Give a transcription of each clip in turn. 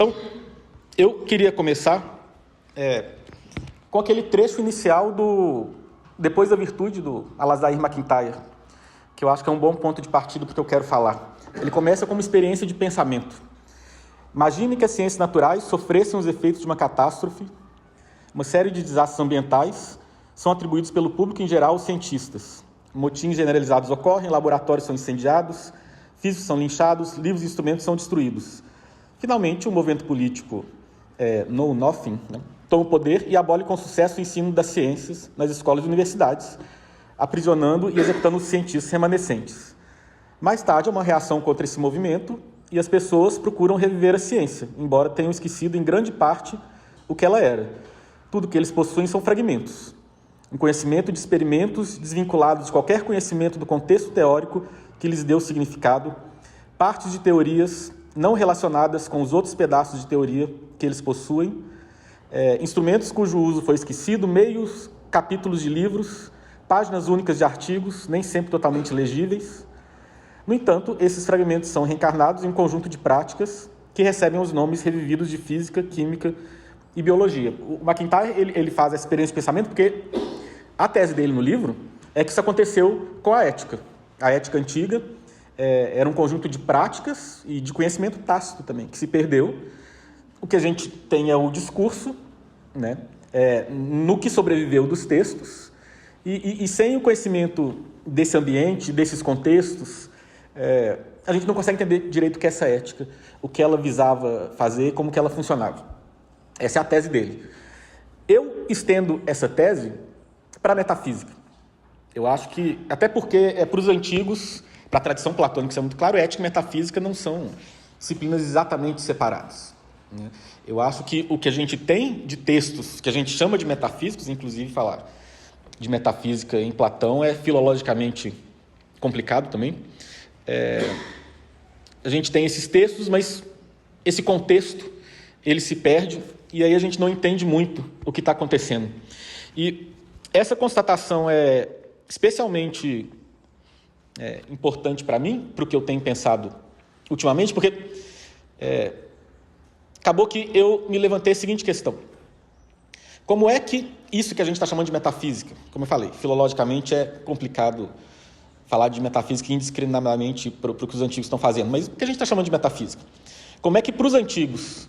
Então, eu queria começar com aquele trecho inicial do Depois da Virtude, do Alasdair MacIntyre, que eu acho que é um bom ponto de partida para o que eu quero falar. Ele começa com uma experiência de pensamento. Imagine que as ciências naturais sofressem os efeitos de uma catástrofe. Uma série de desastres ambientais são atribuídos pelo público em geral aos cientistas. Motins generalizados ocorrem, laboratórios são incendiados, físicos são linchados, livros e instrumentos são destruídos. Finalmente, o movimento político Know Nothing, toma o poder e abole com sucesso o ensino das ciências nas escolas e universidades, aprisionando e executando os cientistas remanescentes. Mais tarde, há uma reação contra esse movimento e as pessoas procuram reviver a ciência, embora tenham esquecido em grande parte o que ela era. Tudo que eles possuem são fragmentos. Um conhecimento de experimentos desvinculados de qualquer conhecimento do contexto teórico que lhes deu significado, partes de teorias não relacionadas com os outros pedaços de teoria que eles possuem, instrumentos cujo uso foi esquecido, meios, capítulos de livros, páginas únicas de artigos, nem sempre totalmente legíveis. No entanto, esses fragmentos são reencarnados em um conjunto de práticas que recebem os nomes revividos de física, química e biologia. O MacIntyre ele faz essa experiência de pensamento porque a tese dele no livro é que isso aconteceu com a ética. A ética antiga era um conjunto de práticas e de conhecimento tácito também, que se perdeu. O que a gente tem é o discurso, no que sobreviveu dos textos, e sem o conhecimento desse ambiente, desses contextos, a gente não consegue entender direito o que é essa ética, o que ela visava fazer, como que ela funcionava. Essa é a tese dele. Eu estendo essa tese para a metafísica. Eu acho que, até porque para os antigos, para a tradição platônica, isso é muito claro, ética e metafísica não são disciplinas exatamente separadas. Eu acho que o que a gente tem de textos que a gente chama de metafísicos, inclusive falar de metafísica em Platão é filologicamente complicado também. A gente tem esses textos, mas esse contexto ele se perde e aí a gente não entende muito o que está acontecendo. E essa constatação é especialmente importante para mim, para o que eu tenho pensado ultimamente, porque acabou que eu me levantei a seguinte questão. Como é que isso que a gente está chamando de metafísica, como eu falei, filologicamente é complicado falar de metafísica indiscriminadamente para o que os antigos estão fazendo, mas o que a gente está chamando de metafísica? Como é que para os antigos,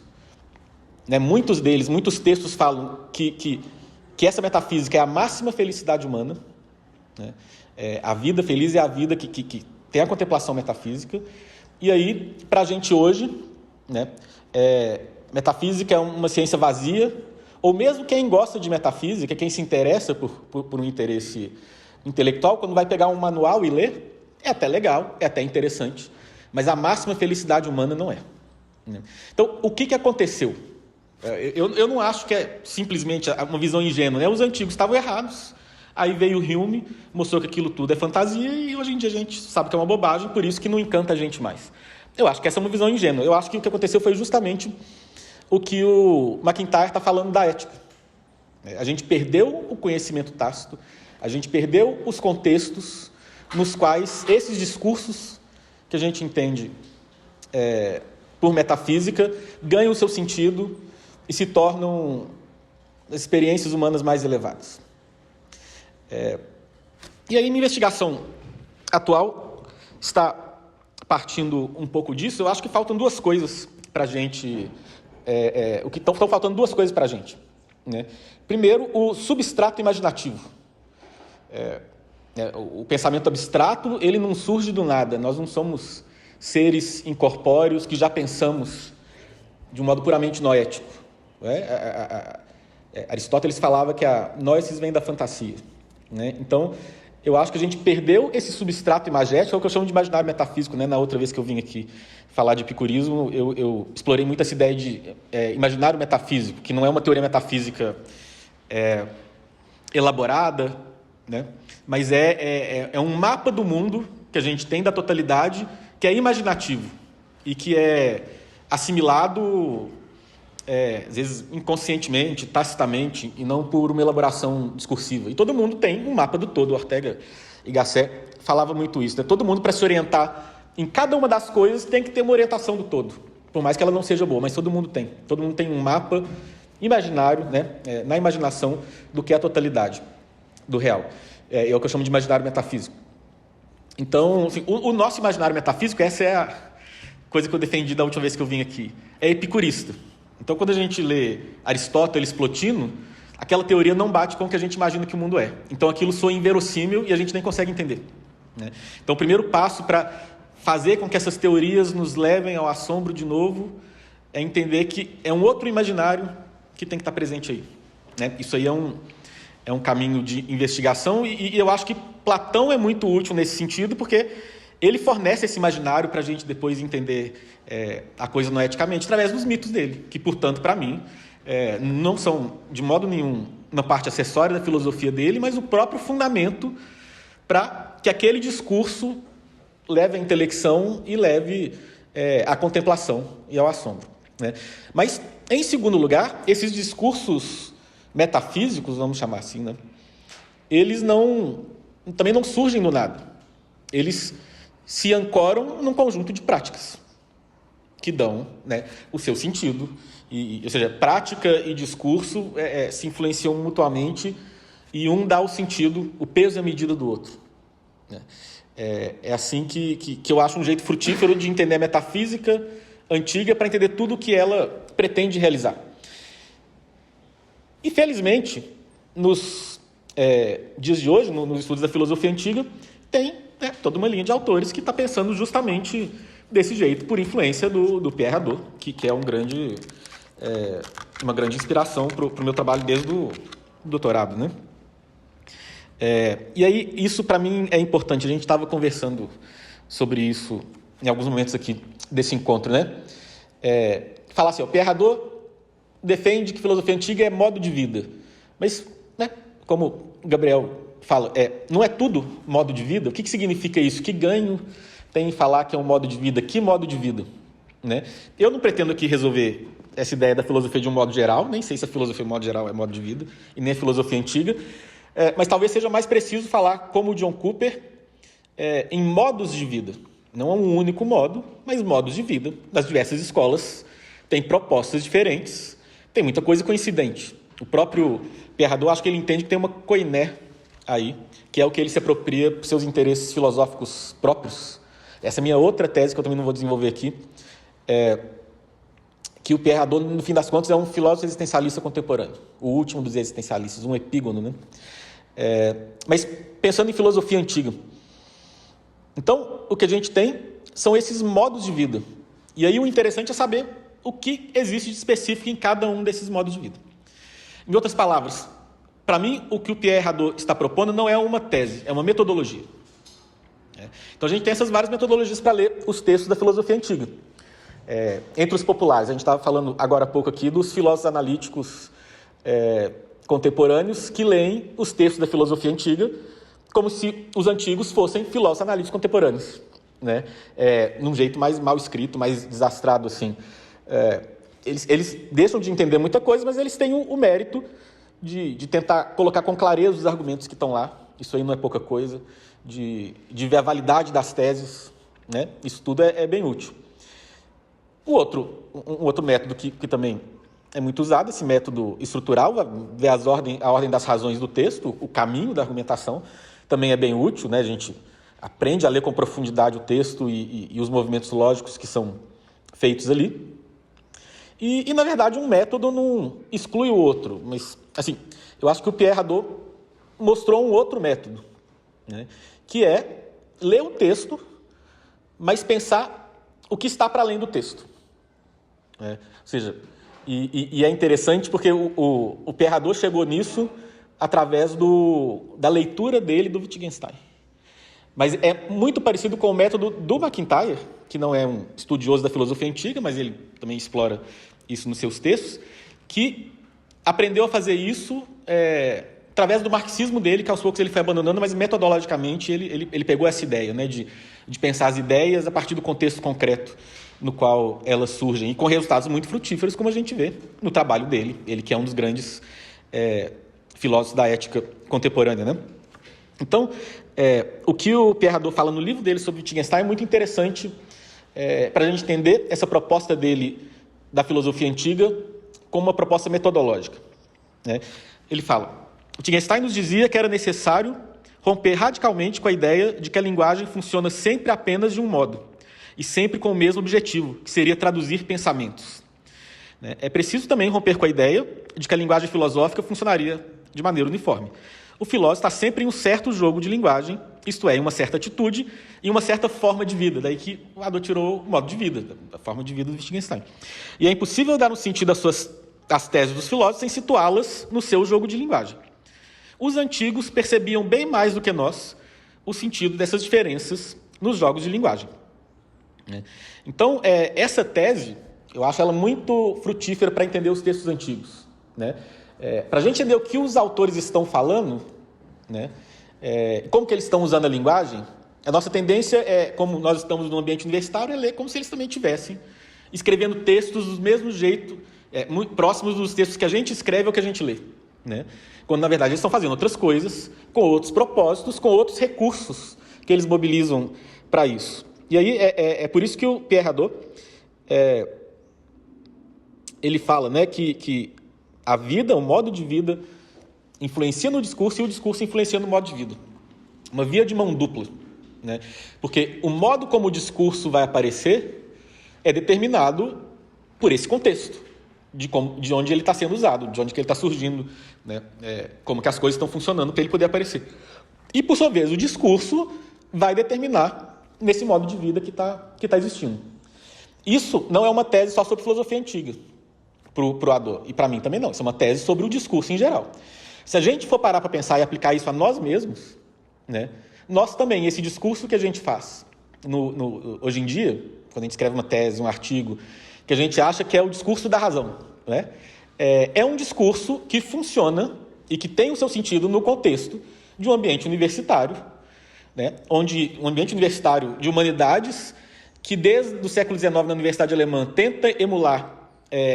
muitos deles, muitos textos falam que essa metafísica é a máxima felicidade humana, a vida feliz é a vida que tem a contemplação metafísica, e aí, para a gente hoje, metafísica é uma ciência vazia, ou mesmo quem gosta de metafísica, quem se interessa por um interesse intelectual, quando vai pegar um manual e ler, é até legal, é até interessante, mas a máxima felicidade humana não é. Então, o que aconteceu? Eu não acho que é simplesmente uma visão ingênua, Os antigos estavam errados, aí veio o Hume, mostrou que aquilo tudo é fantasia e hoje em dia a gente sabe que é uma bobagem, por isso que não encanta a gente mais. Eu acho que essa é uma visão ingênua. Eu acho que o que aconteceu foi justamente o que o MacIntyre está falando da ética. A gente perdeu o conhecimento tácito, a gente perdeu os contextos nos quais esses discursos que a gente entende por metafísica ganham o seu sentido e se tornam experiências humanas mais elevadas. E aí, minha investigação atual está partindo um pouco disso. Eu acho que faltam duas coisas para a gente. Estão faltando duas coisas para a gente. Primeiro, o substrato imaginativo. O pensamento abstrato ele não surge do nada. Nós não somos seres incorpóreos que já pensamos de um modo puramente noético. Aristóteles falava que a noesis vem da fantasia. Então, eu acho que a gente perdeu esse substrato imagético, é o que eu chamo de imaginário metafísico. Na outra vez que eu vim aqui falar de epicurismo, eu explorei muito essa ideia de imaginário metafísico, que não é uma teoria metafísica elaborada, mas é um mapa do mundo que a gente tem da totalidade, que é imaginativo e que é assimilado, às vezes inconscientemente, tacitamente, e não por uma elaboração discursiva. E todo mundo tem um mapa do todo. Ortega y Gasset falava muito isso. Todo mundo, para se orientar em cada uma das coisas, tem que ter uma orientação do todo. por mais que ela não seja boa, mas todo mundo tem. Todo mundo tem um mapa imaginário, né, na imaginação, do que é a totalidade do real. É o que eu chamo de imaginário metafísico. Então, assim, o nosso imaginário metafísico, essa é a coisa que eu defendi da última vez que eu vim aqui, é epicurista. Então, quando a gente lê Aristóteles, Plotino, aquela teoria não bate com o que a gente imagina que o mundo é. Então, aquilo soa inverossímil e a gente nem consegue entender, né? Então, o primeiro passo para fazer com que essas teorias nos levem ao assombro de novo é entender que é um outro imaginário que tem que estar presente aí, né? Isso aí é um caminho de investigação e eu acho que Platão é muito útil nesse sentido, porque ele fornece esse imaginário para a gente depois entender a coisa noeticamente, através dos mitos dele, que, portanto, para mim, não são, de modo nenhum, uma parte acessória da filosofia dele, mas o próprio fundamento para que aquele discurso leve à intelecção e leve à contemplação e ao assombro, né? Mas, em segundo lugar, esses discursos metafísicos, vamos chamar assim, né? Eles também não surgem do nada. Eles se ancoram num conjunto de práticas que dão, né, o seu sentido. Ou seja, prática e discurso se influenciam mutuamente e um dá o sentido, o peso e a medida do outro, né? É assim que eu acho um jeito frutífero de entender a metafísica antiga para entender tudo o que ela pretende realizar. E, felizmente, nos dias de hoje, nos estudos da filosofia antiga, tem toda uma linha de autores que está pensando justamente desse jeito, por influência do Pierre Hadot, que é uma grande inspiração para o meu trabalho desde o doutorado, né? E aí, isso para mim é importante. A gente estava conversando sobre isso em alguns momentos aqui desse encontro, né? Falar assim, o Pierre Hadot defende que filosofia antiga é modo de vida. Mas, né, como o Gabriel fala, não é tudo modo de vida? O que significa isso? Que ganho tem em falar que é um modo de vida? Que modo de vida, né? Eu não pretendo aqui resolver essa ideia da filosofia de um modo geral, nem sei se a filosofia de modo geral é modo de vida, e nem a filosofia antiga, mas talvez seja mais preciso falar, como o John Cooper, em modos de vida. Não é um único modo, mas modos de vida. Das diversas escolas têm propostas diferentes, tem muita coisa coincidente. O próprio Pierre Hadot, acho que ele entende que tem uma koiné aí, que é o que ele se apropria para seus interesses filosóficos próprios. Essa é a minha outra tese, que eu também não vou desenvolver aqui, que o Pierre Hadot, no fim das contas, é um filósofo existencialista contemporâneo, o último dos existencialistas, um epígono, né? Mas pensando em filosofia antiga, então o que a gente tem são esses modos de vida. E aí o interessante é saber o que existe de específico em cada um desses modos de vida. Em outras palavras, para mim, o que o Pierre Hadot está propondo não é uma tese, é uma metodologia. Então a gente tem essas várias metodologias para ler os textos da filosofia antiga. Entre os populares, a gente estava falando agora há pouco aqui dos filósofos analíticos contemporâneos que leem os textos da filosofia antiga como se os antigos fossem filósofos analíticos contemporâneos, né? Num jeito mais mal escrito, mais desastrado, assim. Eles deixam de entender muita coisa, mas eles têm o mérito de tentar colocar com clareza os argumentos que estão lá. Isso aí não é pouca coisa. De ver a validade das teses, né? Isso tudo é bem útil. Um outro método que também é muito usado, esse método estrutural, ver a ordem das razões do texto, o caminho da argumentação, também é bem útil, né? A gente aprende a ler com profundidade o texto e os movimentos lógicos que são feitos ali. E, na verdade, um método não exclui o outro. Mas, assim, eu acho que o Pierre Hadot mostrou um outro método, né? Que é ler o texto, mas pensar o que está para além do texto. Ou seja, e é interessante porque o Pierre Hadot chegou nisso através da leitura dele do Wittgenstein. Mas é muito parecido com o método do MacIntyre, que não é um estudioso da filosofia antiga, mas ele também explora isso nos seus textos, que aprendeu a fazer isso através do marxismo dele, que aos poucos ele foi abandonando, mas metodologicamente ele pegou essa ideia, né, de pensar as ideias a partir do contexto concreto no qual elas surgem, e com resultados muito frutíferos, como a gente vê no trabalho dele, ele que é um dos grandes filósofos da ética contemporânea, né? Então, o que o Pierre Hadot fala no livro dele sobre Wittgenstein é muito interessante para a gente entender essa proposta dele da filosofia antiga como uma proposta metodológica, né? Ele fala: Wittgenstein nos dizia que era necessário romper radicalmente com a ideia de que a linguagem funciona sempre apenas de um modo e sempre com o mesmo objetivo, que seria traduzir pensamentos. É preciso também romper com a ideia de que a linguagem filosófica funcionaria de maneira uniforme. O filósofo está sempre em um certo jogo de linguagem, isto é, em uma certa atitude e uma certa forma de vida. Daí que o Hadot tirou o modo de vida, a forma de vida do Wittgenstein. E é impossível dar um sentido às teses dos filósofos sem situá-las no seu jogo de linguagem. Os antigos percebiam bem mais do que nós o sentido dessas diferenças nos jogos de linguagem. Então, essa tese, eu acho ela muito frutífera para entender os textos antigos, né? Para a gente entender o que os autores estão falando, né? Como que eles estão usando a linguagem, a nossa tendência como nós estamos no ambiente universitário, é ler como se eles também estivessem escrevendo textos do mesmo jeito, muito próximos dos textos que a gente escreve ou que a gente lê, né? Quando, na verdade, eles estão fazendo outras coisas, com outros propósitos, com outros recursos que eles mobilizam para isso. E aí é por isso que o Pierre Hadot, ele fala, né, que a vida, o modo de vida, influencia no discurso e o discurso influencia no modo de vida. Uma via de mão dupla, né? Porque o modo como o discurso vai aparecer é determinado por esse contexto, de onde ele está sendo usado, de onde que ele está surgindo, né? Como que as coisas estão funcionando para ele poder aparecer. E, por sua vez, o discurso vai determinar nesse modo de vida que tá existindo. Isso não é uma tese só sobre filosofia antiga, para o Hadot, e para mim também não. Isso é uma tese sobre o discurso em geral. Se a gente for parar para pensar e aplicar isso a nós mesmos, né, nós também, esse discurso que a gente faz hoje em dia, quando a gente escreve uma tese, um artigo, que a gente acha que é o discurso da razão, né, é um discurso que funciona e que tem o seu sentido no contexto de um ambiente universitário, né, onde um ambiente universitário de humanidades que desde o século XIX na Universidade Alemã tenta emular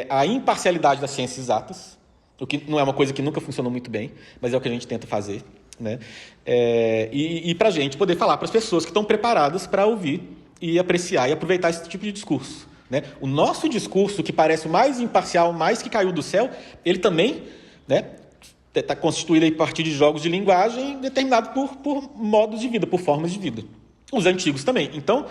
a imparcialidade das ciências exatas, o que não é uma coisa que nunca funcionou muito bem, mas é o que a gente tenta fazer, né? E para a gente poder falar para as pessoas que estão preparadas para ouvir e apreciar e aproveitar esse tipo de discurso, né? O nosso discurso, que parece o mais imparcial, mais que caiu do céu, ele também, né, está constituído a partir de jogos de linguagem determinado por modos de vida, por formas de vida. Os antigos também. Então,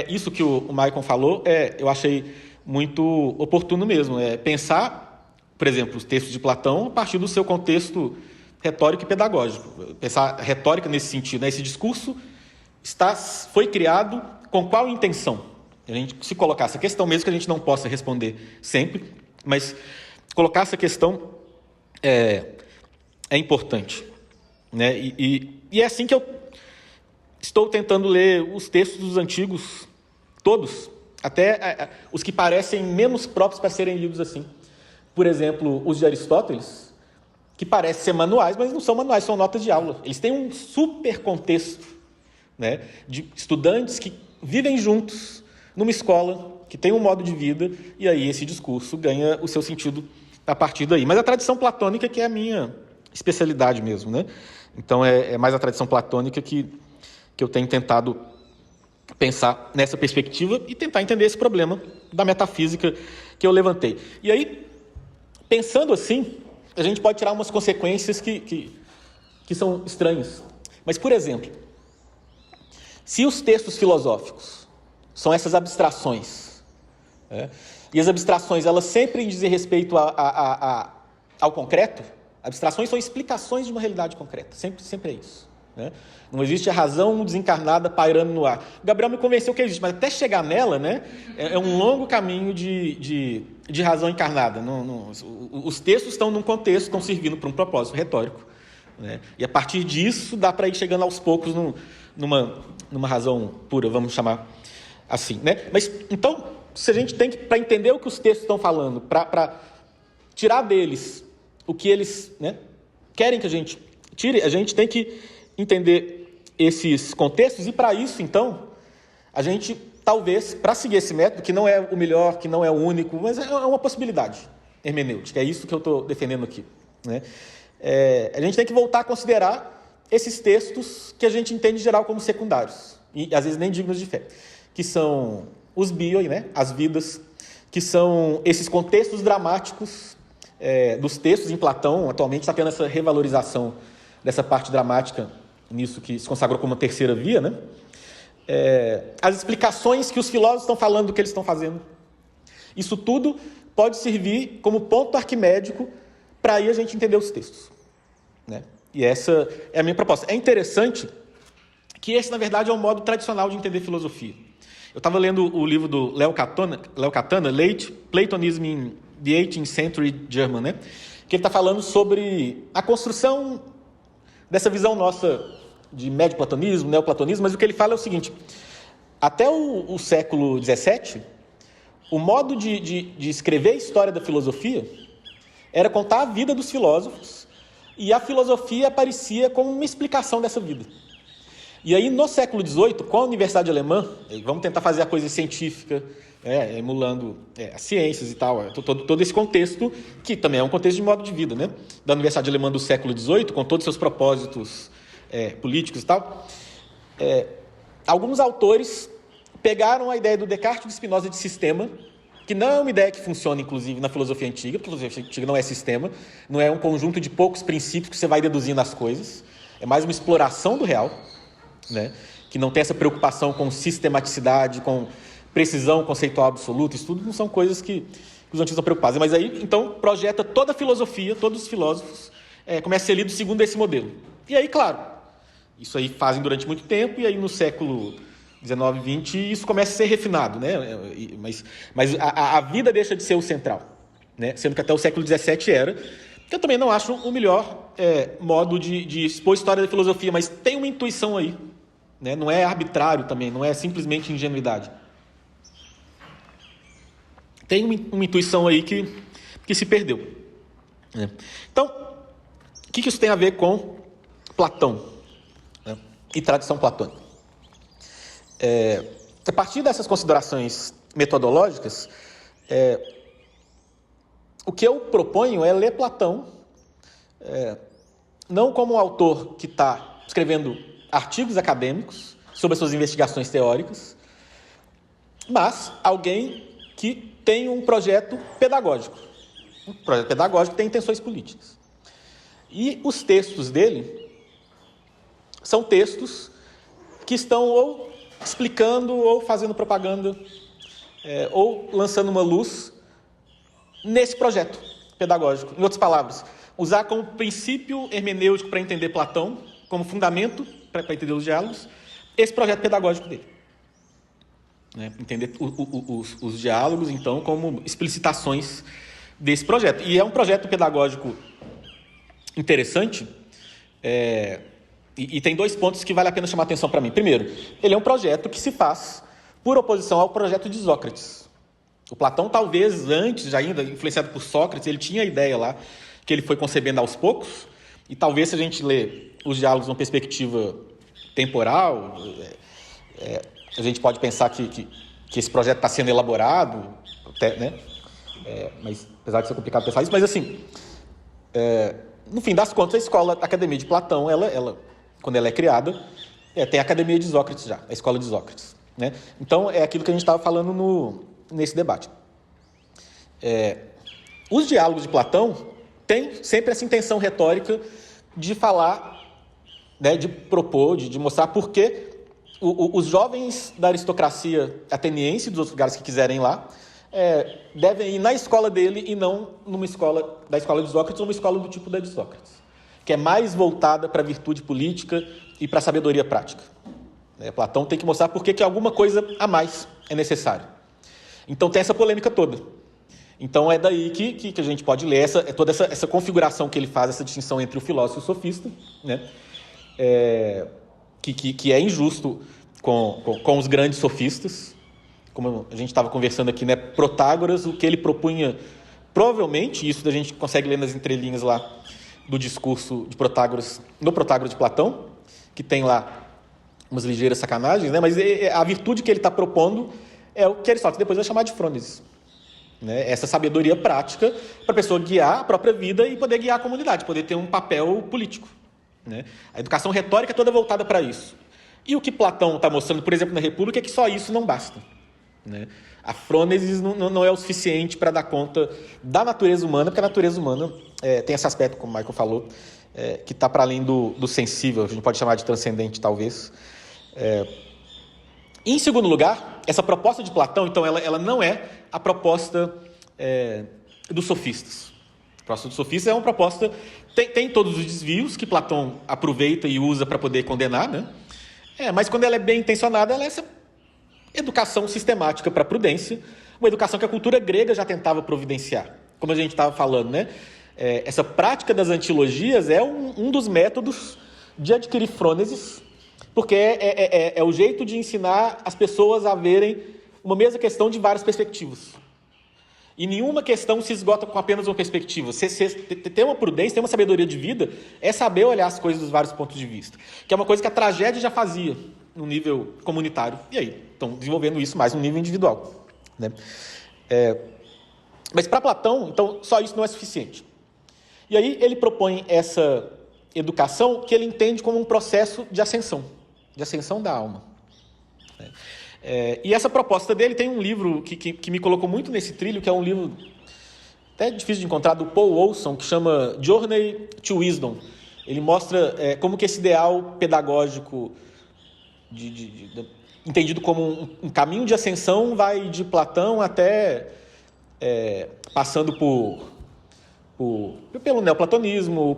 isso que o Maicon falou, eu achei muito oportuno mesmo. Pensar, por exemplo, os textos de Platão a partir do seu contexto retórico e pedagógico. Pensar retórica nesse sentido, né? Esse discurso foi criado com qual intenção? A gente se colocar essa questão, mesmo que a gente não possa responder sempre, mas colocar essa questão é importante, né? E é assim que eu estou tentando ler os textos dos antigos, todos, até os que parecem menos próprios para serem lidos assim. Por exemplo, os de Aristóteles, que parecem ser manuais, mas não são manuais, são notas de aula. Eles têm um super contexto, né, de estudantes que vivem juntos numa escola, que tem um modo de vida, e aí esse discurso ganha o seu sentido a partir daí. Mas a tradição platônica que é a minha especialidade mesmo, né? Então é mais a tradição platônica que eu tenho tentado pensar nessa perspectiva e tentar entender esse problema da metafísica que eu levantei. E aí, pensando assim, a gente pode tirar umas consequências que são estranhas. Mas, por exemplo, se os textos filosóficos são essas abstrações, e as abstrações elas sempre dizem respeito ao concreto, abstrações são explicações de uma realidade concreta, sempre é isso, né? Não existe a razão desencarnada pairando no ar. O Gabriel me convenceu que existe, mas até chegar nela, né, é um longo caminho de razão encarnada. Os textos estão num contexto, estão servindo para um propósito retórico, né? E a partir disso dá para ir chegando aos poucos numa razão pura, vamos chamar assim, né? Mas então, se a gente tem que, para entender o que os textos estão falando, para tirar deles o que eles, né, querem que a gente tire, a gente tem que entender esses contextos, e para isso, então, a gente, talvez, para seguir esse método, que não é o melhor, que não é o único, mas é uma possibilidade hermenêutica, é isso que eu estou defendendo aqui, né? A gente tem que voltar a considerar esses textos que a gente entende em geral como secundários, e às vezes nem dignos de fé, que são os bioi, né, as vidas, que são esses contextos dramáticos dos textos em Platão. Atualmente está tendo essa revalorização dessa parte dramática, nisso que se consagrou como a terceira via, né? As explicações que os filósofos estão falando do que eles estão fazendo. Isso tudo pode servir como ponto arquimédico para aí a gente entender os textos, né? E essa é a minha proposta. É interessante que esse, na verdade, é um modo tradicional de entender filosofia. Eu estava lendo o livro do Leo Catana, Late Platonism in the 18th Century German, né? Que ele está falando sobre a construção dessa visão nossa de médio platonismo, neoplatonismo, mas o que ele fala é o seguinte: até o século XVII, o modo de escrever a história da filosofia era contar a vida dos filósofos, e a filosofia aparecia como uma explicação dessa vida. E aí, no século XVIII, com a Universidade Alemã, vamos tentar fazer a coisa científica, emulando as ciências e tal, todo esse contexto, que também é um contexto de modo de vida, né? Da Universidade Alemã do século XVIII, com todos os seus propósitos políticos e tal. Alguns autores pegaram a ideia do Descartes e de Spinoza de sistema, que não é uma ideia que funciona, inclusive, na filosofia antiga, porque a filosofia antiga não é sistema, não é um conjunto de poucos princípios que você vai deduzindo as coisas, é mais uma exploração do real, né? Que não tem essa preocupação com sistematicidade, com precisão conceitual absoluta. Isso tudo não são coisas que os antigos estão preocupados. Mas aí, então, projeta toda a filosofia, todos os filósofos começam a ser lidos segundo esse modelo. E aí, claro, isso aí fazem durante muito tempo, e aí no século XIX, XX, isso começa a ser refinado, né? Mas a vida deixa de ser o central, né? Sendo que até o século XVII era, que eu também não acho o melhor modo de expor a história da filosofia, mas tem uma intuição aí, né? Não é arbitrário também, não é simplesmente ingenuidade. Tem uma intuição aí que se perdeu, né? Então, o que isso tem a ver com Platão, né? E tradição platônica? A partir dessas considerações metodológicas, o que eu proponho é ler Platão, não como um autor que está escrevendo artigos acadêmicos sobre as suas investigações teóricas, mas alguém que tem um projeto pedagógico. Um projeto pedagógico que tem intenções políticas. E os textos dele são textos que estão ou explicando, ou fazendo propaganda, ou lançando uma luz nesse projeto pedagógico. Em outras palavras, usar como princípio hermenêutico para entender Platão, como fundamento para entender os diálogos, esse projeto pedagógico dele. Né? Entender os diálogos, então, como explicitações desse projeto. E é um projeto pedagógico interessante, e tem dois pontos que vale a pena chamar a atenção para mim. Primeiro, ele é um projeto que se faz por oposição ao projeto de Sócrates. O Platão, talvez antes, ainda influenciado por Sócrates, ele tinha a ideia lá que ele foi concebendo aos poucos, e talvez se a gente lê os diálogos numa perspectiva temporal, a gente pode pensar que esse projeto está sendo elaborado, né? Mas, apesar de ser complicado pensar isso, mas assim, no fim das contas, a Academia de Platão, ela, quando ela é criada, tem a Academia de Sócrates já, a escola de Sócrates, né? Então, é aquilo que a gente estava falando nesse debate. Os diálogos de Platão têm sempre essa intenção retórica de falar, né, de propor, de mostrar por que os jovens da aristocracia ateniense, dos outros lugares que quiserem ir lá, devem ir na escola dele e não numa escola da escola de Sócrates, ou uma escola do tipo da de Sócrates, que é mais voltada para a virtude política e para a sabedoria prática. Platão tem que mostrar por que alguma coisa a mais é necessário. Então tem essa polêmica toda. Então é daí que a gente pode ler toda essa configuração que ele faz, essa distinção entre o filósofo e o sofista, né? Que é injusto com os grandes sofistas, como a gente estava conversando aqui, né? Protágoras, o que ele propunha, provavelmente, isso a gente consegue ler nas entrelinhas lá do discurso de Protágoras, no Protágoras de Platão, que tem lá umas ligeiras sacanagens, né? Mas a virtude que ele está propondo é o que Aristóteles depois vai chamar de frônesis, né? Essa sabedoria prática para a pessoa guiar a própria vida e poder guiar a comunidade, poder ter um papel político, né? A educação retórica é toda voltada para isso. E o que Platão está mostrando, por exemplo, na República, é que só isso não basta. né? A frônesis não é o suficiente para dar conta da natureza humana, porque a natureza humana tem esse aspecto, como o Michael falou, que está para além do sensível, a gente pode chamar de transcendente, talvez. Em segundo lugar, essa proposta de Platão, então, ela não é a proposta dos sofistas. A proposta dos sofistas é uma proposta... Tem todos os desvios que Platão aproveita e usa para poder condenar, né? Mas quando ela é bem intencionada, ela é essa educação sistemática para a prudência, uma educação que a cultura grega já tentava providenciar. Como a gente estava falando, né? Essa prática das antilogias é um dos métodos de adquirir frônesis, porque é o jeito de ensinar as pessoas a verem uma mesma questão de várias perspectivas. E nenhuma questão se esgota com apenas uma perspectiva. Ter uma prudência, ter uma sabedoria de vida, é saber olhar as coisas dos vários pontos de vista. Que é uma coisa que a tragédia já fazia no nível comunitário. E aí, estão desenvolvendo isso mais no nível individual, né? Mas para Platão, então, só isso não é suficiente. E aí ele propõe essa educação que ele entende como um processo de ascensão da alma, né? E essa proposta dele tem um livro que me colocou muito nesse trilho, que é um livro até difícil de encontrar, do Paul Olson, que chama Journey to Wisdom. Ele mostra como que esse ideal pedagógico, entendido como um caminho de ascensão, vai de Platão até, passando pelo neoplatonismo,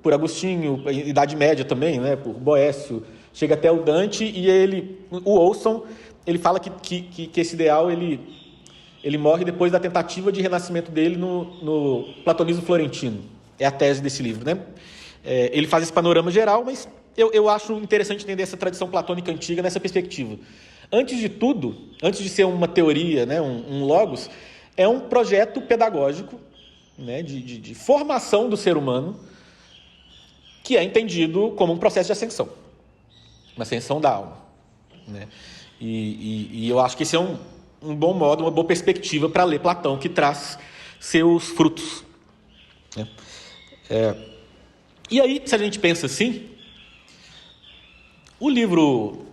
por Agostinho, Idade Média também, né, por Boécio, chega até o Dante, e o Olson, ele fala que esse ideal ele morre depois da tentativa de renascimento dele no platonismo florentino. É a tese desse livro, né? Ele faz esse panorama geral, mas eu acho interessante entender essa tradição platônica antiga nessa perspectiva. Antes de tudo, antes de ser uma teoria, né, um logos, é um projeto pedagógico, né, de formação do ser humano, que é entendido como um processo de ascensão. Uma ascensão da alma, né? E eu acho que esse é um bom modo, uma boa perspectiva para ler Platão, que traz seus frutos, né? E aí, se a gente pensa assim, o livro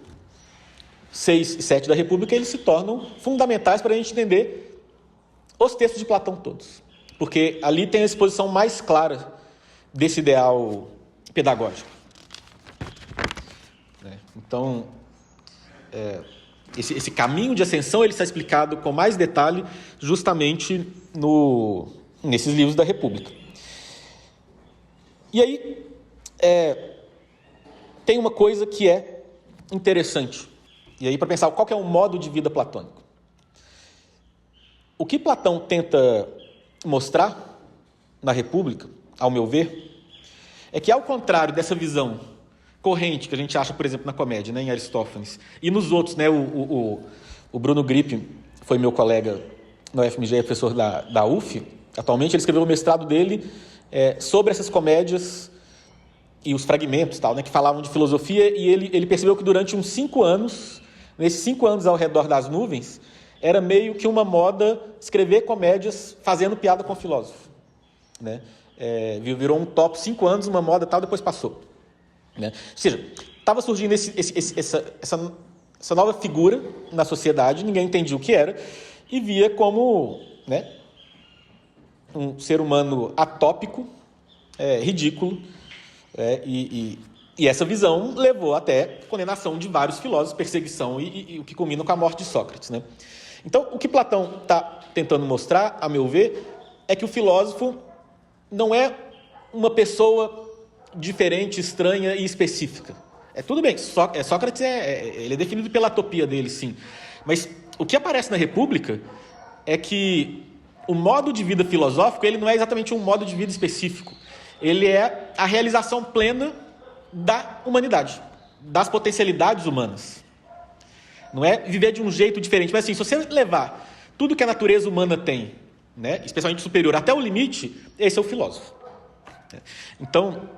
6 e 7 da República, eles se tornam fundamentais para a gente entender os textos de Platão todos, porque ali tem a exposição mais clara desse ideal pedagógico. Então, esse caminho de ascensão ele está explicado com mais detalhe justamente nesses livros da República. E aí, tem uma coisa que é interessante. E aí, para pensar, qual que é o modo de vida platônico? O que Platão tenta mostrar na República, ao meu ver, é que, ao contrário dessa visão corrente que a gente acha, por exemplo, na comédia, né, em Aristófanes, e nos outros, né, o Bruno Grip foi meu colega na UFMG, professor da UF, atualmente ele escreveu o mestrado dele sobre essas comédias e os fragmentos, tal, né, que falavam de filosofia, e ele percebeu que durante uns 5 anos, nesses 5 anos ao redor das nuvens, era meio que uma moda escrever comédias fazendo piada com o filósofo, né? Virou um top 5 anos, uma moda tal, depois passou, né? Ou seja, estava surgindo essa nova figura na sociedade, ninguém entendia o que era, e via como, né, um ser humano atópico, ridículo, e essa visão levou até condenação de vários filósofos, perseguição e o que culmina com a morte de Sócrates, né? Então, o que Platão está tentando mostrar, a meu ver, é que o filósofo não é uma pessoa diferente, estranha e específica. Tudo bem, Sócrates ele é definido pela atopia dele, sim. Mas o que aparece na República é que o modo de vida filosófico ele não é exatamente um modo de vida específico. Ele é a realização plena da humanidade, das potencialidades humanas. Não é viver de um jeito diferente, mas assim, se você levar tudo que a natureza humana tem, né, especialmente superior, até o limite, esse é o filósofo. Então,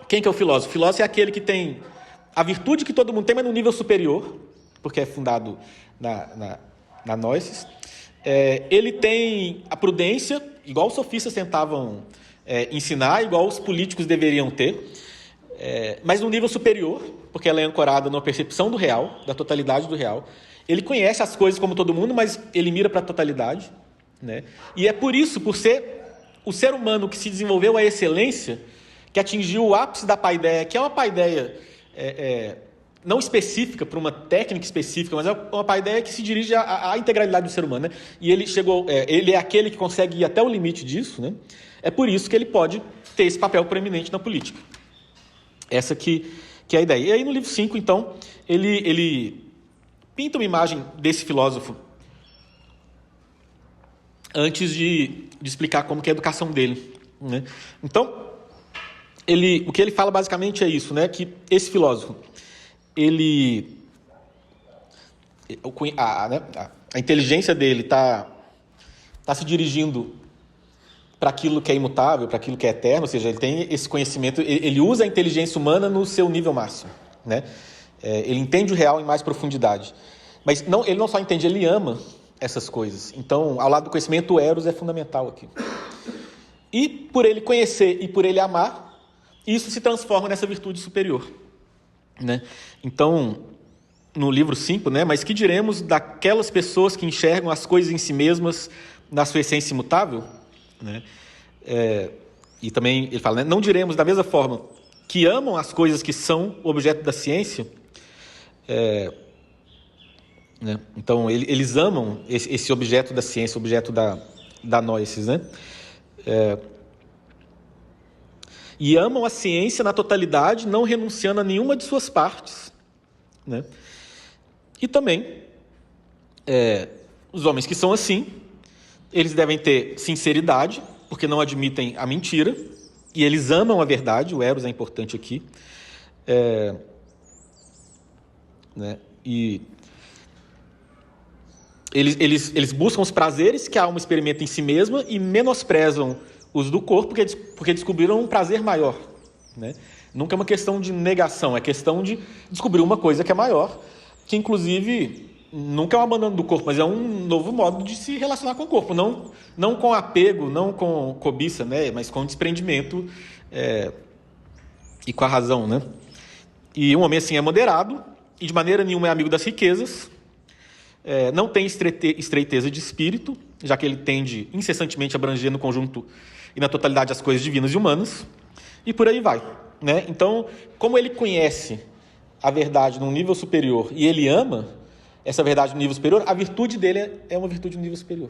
quem que é o filósofo? O filósofo é aquele que tem a virtude que todo mundo tem, mas num nível superior, porque é fundado na gnosis. Ele tem a prudência, igual os sofistas tentavam ensinar, igual os políticos deveriam ter, mas num nível superior, porque ela é ancorada na percepção do real, da totalidade do real. Ele conhece as coisas como todo mundo, mas ele mira para a totalidade, né? E é por isso, por ser o ser humano que se desenvolveu à excelência, que atingiu o ápice da paideia, que é uma paideia não específica para uma técnica específica, mas é uma paideia que se dirige à integralidade do ser humano, né? E ele é aquele que consegue ir até o limite disso, né? É por isso que ele pode ter esse papel proeminente na política. Essa que é a ideia. E aí no livro 5, então, ele pinta uma imagem desse filósofo antes de explicar como que é a educação dele, né? Então, o que ele fala basicamente é isso, né? Que esse filósofo, a inteligência dele está se dirigindo para aquilo que é imutável, para aquilo que é eterno, ou seja, ele tem esse conhecimento, ele usa a inteligência humana no seu nível máximo, né? Ele entende o real em mais profundidade. Mas ele não só entende, ele ama essas coisas. Então, ao lado do conhecimento, o eros é fundamental aqui. E por ele conhecer e por ele amar, isso se transforma nessa virtude superior, né? Então, no livro 5, né? Mas que diremos daquelas pessoas que enxergam as coisas em si mesmas na sua essência imutável, né? E também ele fala, né? Não diremos da mesma forma que amam as coisas que são objeto da ciência, né? Então eles amam esse objeto da ciência, objeto da noesis, né? E amam a ciência na totalidade, não renunciando a nenhuma de suas partes, né? E também os homens que são assim, eles devem ter sinceridade, porque não admitem a mentira, e eles amam a verdade. O eros é importante aqui, né? E eles buscam os prazeres que a alma experimenta em si mesma e menosprezam os do corpo porque descobriram um prazer maior, né? Nunca é uma questão de negação, é questão de descobrir uma coisa que é maior, que inclusive nunca é um abandono do corpo, mas é um novo modo de se relacionar com o corpo, não com apego, não com cobiça, né? Mas com desprendimento e com a razão, né? E um homem assim é moderado e de maneira nenhuma é amigo das riquezas, não tem estreiteza de espírito, já que ele tende incessantemente a abranger no conjunto e na totalidade as coisas divinas e humanas, e por aí vai, né? Então, como ele conhece a verdade num nível superior e ele ama essa verdade no nível superior, a virtude dele é uma virtude no nível superior.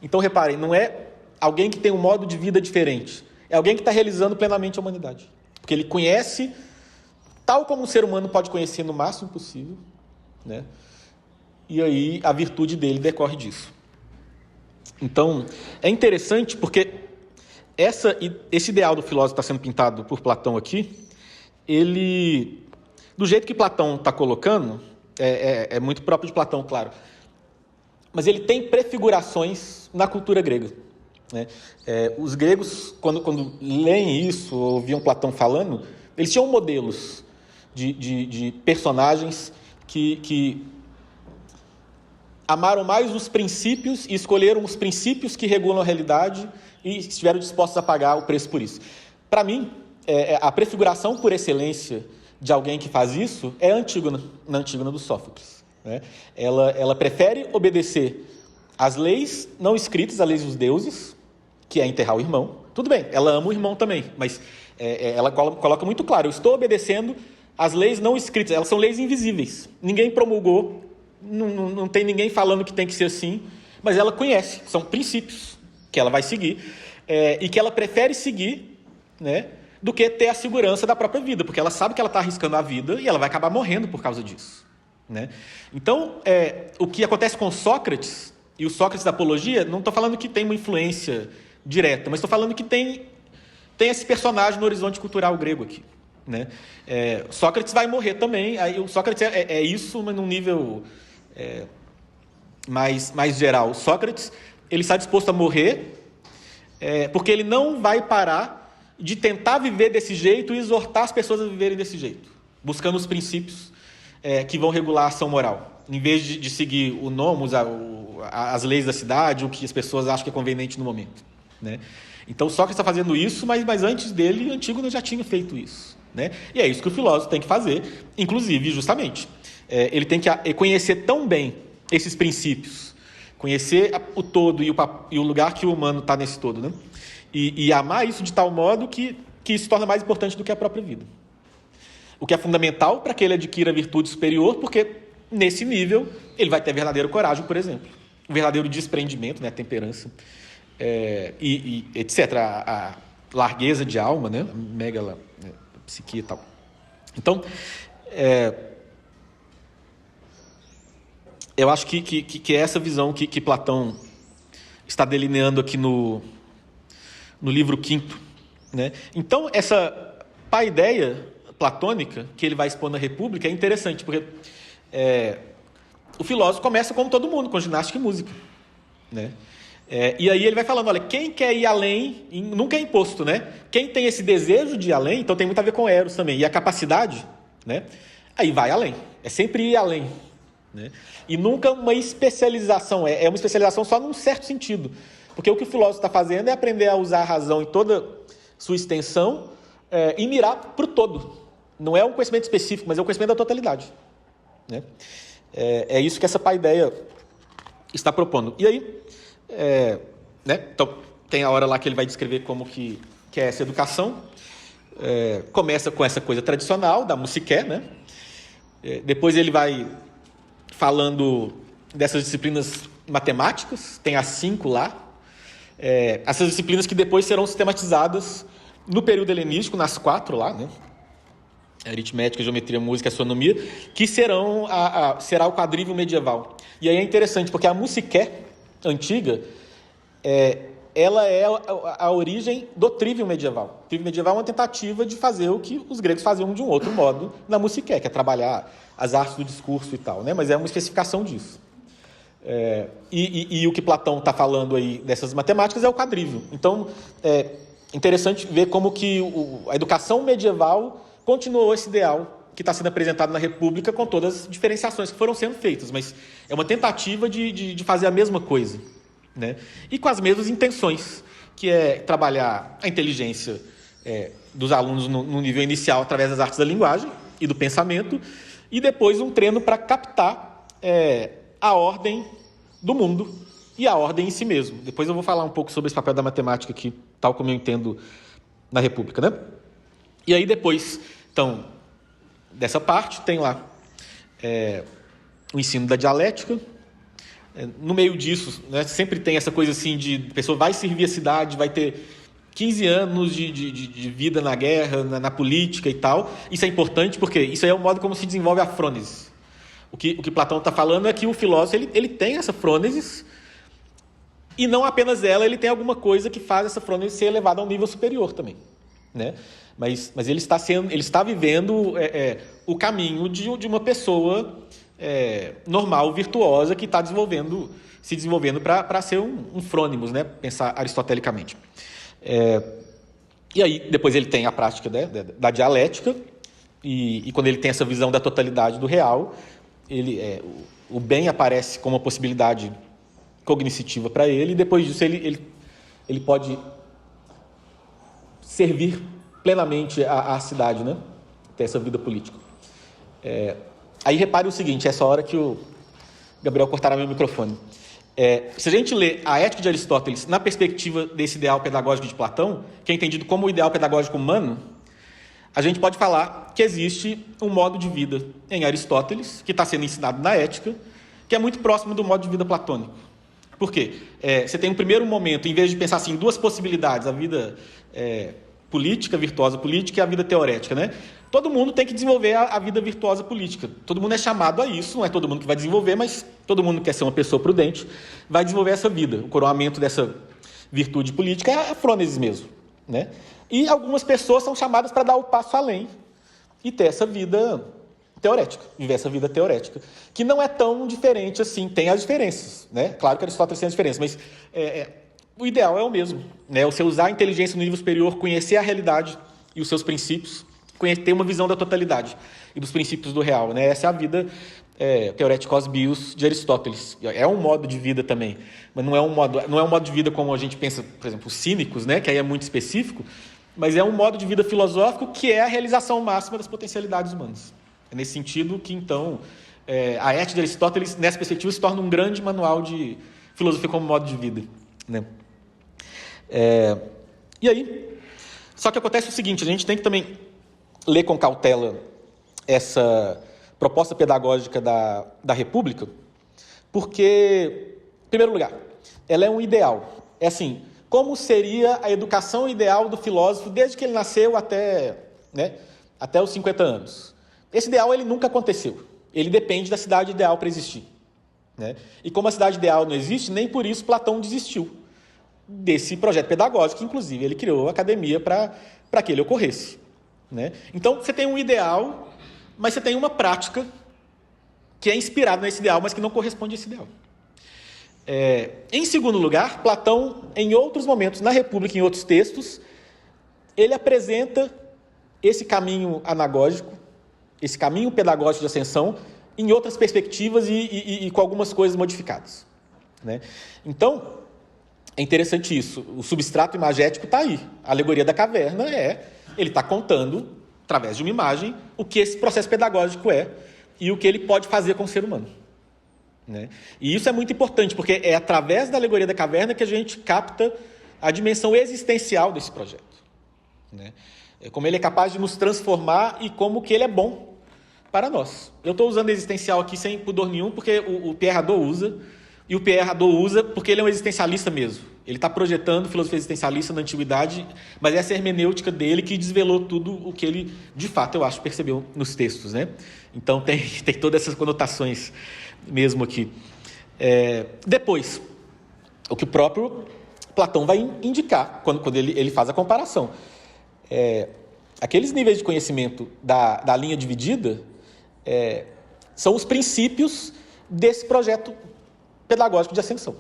Então, reparem, não é alguém que tem um modo de vida diferente, é alguém que está realizando plenamente a humanidade, porque ele conhece tal como um ser humano pode conhecer no máximo possível, né? E aí a virtude dele decorre disso. Então, é interessante porque esse ideal do filósofo está sendo pintado por Platão aqui, ele, do jeito que Platão está colocando, é muito próprio de Platão, claro, mas ele tem prefigurações na cultura grega, né? Os gregos, quando leem isso, ou ouviam Platão falando, eles tinham modelos de personagens que amaram mais os princípios e escolheram os princípios que regulam a realidade e estiveram dispostos a pagar o preço por isso. Para mim, a prefiguração por excelência de alguém que faz isso é a Antígona, na Antígona do Sófocles, né? Ela prefere obedecer às leis não escritas, às leis dos deuses, que é enterrar o irmão. Tudo bem, ela ama o irmão também, mas ela coloca muito claro, eu estou obedecendo às leis não escritas, elas são leis invisíveis, ninguém promulgou, não tem ninguém falando que tem que ser assim, mas ela conhece, são princípios que ela vai seguir, e que ela prefere seguir, né, do que ter a segurança da própria vida, porque ela sabe que ela está arriscando a vida e ela vai acabar morrendo por causa disso, né? Então, o que acontece com Sócrates, e o Sócrates da Apologia, não estou falando que tem uma influência direta, mas estou falando que tem esse personagem no horizonte cultural grego aqui, né? Sócrates vai morrer também, aí o Sócrates é isso, mas num nível mais geral. Sócrates, ele está disposto a morrer porque ele não vai parar de tentar viver desse jeito e exortar as pessoas a viverem desse jeito, buscando os princípios que vão regular a ação moral, em vez de seguir o nomos, as leis da cidade, o que as pessoas acham que é conveniente no momento, né? Então Sócrates está fazendo isso, mas antes dele, Antígona já tinha feito isso, né? E é isso que o filósofo tem que fazer, inclusive, justamente, Ele tem que conhecer tão bem esses princípios, conhecer o todo e o lugar que o humano está nesse todo, né? E amar isso de tal modo que isso se torna mais importante do que a própria vida. O que é fundamental para que ele adquira virtude superior, porque nesse nível ele vai ter verdadeira coragem, por exemplo, o verdadeiro desprendimento, né, a temperança, e etc. A largueza de alma, né, a psique e tal. Então, eu acho que é essa visão que Platão está delineando aqui no livro quinto, né? Então, essa paideia platônica que ele vai expor na República é interessante, porque o filósofo começa como todo mundo, com ginástica e música, né? E aí ele vai falando, olha, quem quer ir além, nunca é imposto, né? Quem tem esse desejo de ir além, então tem muito a ver com Eros também, e a capacidade, né? Aí vai além, é sempre ir além, né? E nunca uma especialização, é uma especialização só num certo sentido, porque o que o filósofo está fazendo é aprender a usar a razão em toda sua extensão e mirar para o todo. Não é um conhecimento específico, mas é o conhecimento da totalidade, né? É isso que essa paideia está propondo. E aí, né? Então, tem a hora lá que ele vai descrever como que é essa educação. Começa com essa coisa tradicional da musiqué, né? Depois ele vai falando dessas disciplinas matemáticas, tem as 5 lá. Essas disciplinas que depois serão sistematizadas no período helenístico, nas 4 lá, né? Aritmética, geometria, música, astronomia, que será o quadrívio medieval. E aí é interessante, porque a musiqué antiga, ela é a origem do trívio medieval. O trívio medieval é uma tentativa de fazer o que os gregos faziam de um outro modo na musiqué, que é trabalhar as artes do discurso e tal, né? Mas é uma especificação disso. E o que Platão está falando aí dessas matemáticas é o quadrívio. Então, é interessante ver como que a educação medieval continuou esse ideal que está sendo apresentado na República, com todas as diferenciações que foram sendo feitas, mas é uma tentativa de fazer a mesma coisa, né? E com as mesmas intenções, que é trabalhar a inteligência dos alunos no nível inicial através das artes da linguagem e do pensamento, e depois um treino para captar a ordem do mundo e a ordem em si mesmo. Depois eu vou falar um pouco sobre esse papel da matemática aqui, tal como eu entendo na República, né? E aí depois, então, dessa parte, tem lá o ensino da dialética. No meio disso, né, sempre tem essa coisa assim de a pessoa vai servir a cidade, vai ter 15 anos de vida na guerra, na política e tal. Isso é importante porque isso aí é o modo como se desenvolve a frônesis. O que Platão está falando é que o filósofo ele tem essa frônesis, e não apenas ela, ele tem alguma coisa que faz essa frônesis ser elevada a um nível superior também, né? Mas ele está vivendo o caminho de uma pessoa normal, virtuosa, que está se desenvolvendo para ser um frônimos, né? Pensar aristotelicamente. E aí, depois ele tem a prática da dialética, e quando ele tem essa visão da totalidade do real, o bem aparece como uma possibilidade cognitiva para ele, e depois disso ele pode servir plenamente a cidade, né? Ter essa vida política. Aí repare o seguinte, essa hora que o Gabriel cortará meu microfone. Se a gente lê a Ética de Aristóteles na perspectiva desse ideal pedagógico de Platão, que é entendido como o ideal pedagógico humano, a gente pode falar que existe um modo de vida em Aristóteles, que está sendo ensinado na Ética, que é muito próximo do modo de vida platônico. Por quê? Você tem um primeiro momento, em vez de pensar assim, em duas possibilidades, a vida política, virtuosa política, e a vida teorética, né? Todo mundo tem que desenvolver a vida virtuosa política. Todo mundo é chamado a isso, não é todo mundo que vai desenvolver, mas todo mundo que quer ser uma pessoa prudente vai desenvolver essa vida. O coroamento dessa virtude política é a frônesis mesmo, né? E algumas pessoas são chamadas para dar o passo além e ter essa vida teorética, viver essa vida teorética, que não é tão diferente assim, tem as diferenças, né? Claro que Aristóteles tem as diferenças, mas o ideal é o mesmo, né? Você usar a inteligência no nível superior, conhecer a realidade e os seus princípios, ter uma visão da totalidade e dos princípios do real, né? Essa é a vida theoretikos bios de Aristóteles. É um modo de vida também, mas não é um modo de vida como a gente pensa, por exemplo, os cínicos, né? Que aí é muito específico, mas é um modo de vida filosófico que é a realização máxima das potencialidades humanas. É nesse sentido que, então, a ética de Aristóteles, nessa perspectiva, se torna um grande manual de filosofia como modo de vida, né? E aí, só que acontece o seguinte, a gente tem que também ler com cautela essa proposta pedagógica da República, porque, em primeiro lugar, ela é um ideal. É assim, como seria a educação ideal do filósofo desde que ele nasceu até os 50 anos. Esse ideal ele nunca aconteceu. Ele depende da cidade ideal para existir, né? E como a cidade ideal não existe, nem por isso Platão desistiu desse projeto pedagógico, inclusive ele criou a academia para que ele ocorresse, né? Então, você tem um ideal, mas você tem uma prática que é inspirada nesse ideal, mas que não corresponde a esse ideal. Em segundo lugar, Platão, em outros momentos, na República, em outros textos, ele apresenta esse caminho anagógico, esse caminho pedagógico de ascensão, em outras perspectivas e com algumas coisas modificadas, né? Então, é interessante isso. O substrato imagético está aí. A alegoria da caverna ele está contando, através de uma imagem, o que esse processo pedagógico é e o que ele pode fazer com o ser humano, né? E isso é muito importante, porque é através da alegoria da caverna que a gente capta a dimensão existencial desse projeto, né? Como ele é capaz de nos transformar e como que ele é bom para nós. Eu estou usando existencial aqui sem pudor nenhum, porque o Pierre Hadot usa, e o Pierre Hadot usa porque ele é um existencialista mesmo. Ele está projetando filosofia existencialista na antiguidade, mas essa é a hermenêutica dele que desvelou tudo o que ele, de fato, eu acho, percebeu nos textos, né? Então tem todas essas conotações mesmo aqui. Depois, o que o próprio Platão vai indicar quando ele faz a comparação. Aqueles níveis de conhecimento da linha dividida são os princípios desse projeto pedagógico de ascensão.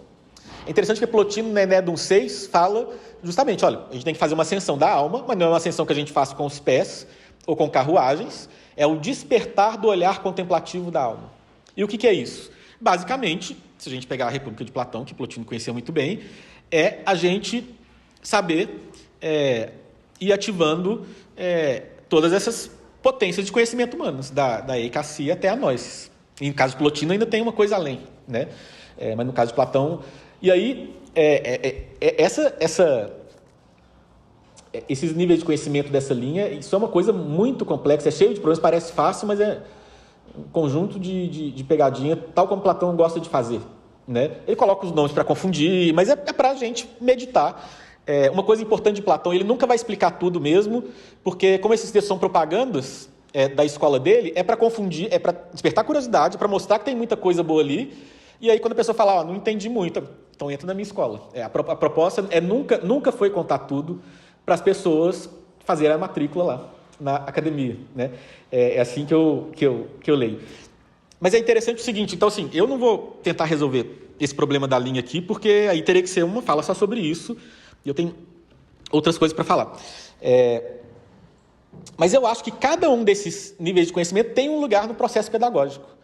É interessante que Plotino, na Enedum 6, fala justamente, olha, a gente tem que fazer uma ascensão da alma, mas não é uma ascensão que a gente faz com os pés ou com carruagens, é o despertar do olhar contemplativo da alma. E o que é isso? Basicamente, se a gente pegar a República de Platão, que Plotino conhecia muito bem, é a gente saber ir ativando todas essas potências de conhecimento humanos, da eicasia até a nois. Em caso de Plotino ainda tem uma coisa além, né? Mas no caso de Platão... E aí, esses níveis de conhecimento dessa linha, isso é uma coisa muito complexa, é cheio de problemas, parece fácil, mas é um conjunto de pegadinha, tal como Platão gosta de fazer, né? Ele coloca os nomes para confundir, mas é para a gente meditar. Uma coisa importante de Platão, ele nunca vai explicar tudo mesmo, porque como esses textos são propagandas da escola dele, é para confundir, é para despertar curiosidade, para mostrar que tem muita coisa boa ali, e aí quando a pessoa fala, não entendi muito, então entra na minha escola. A proposta nunca foi contar tudo para as pessoas fazerem a matrícula lá na academia, né? É assim que eu leio. Mas é interessante o seguinte, então assim, eu não vou tentar resolver esse problema da linha aqui, porque aí teria que ser uma fala só sobre isso, e eu tenho outras coisas para falar. Mas eu acho que cada um desses níveis de conhecimento tem um lugar no processo pedagógico.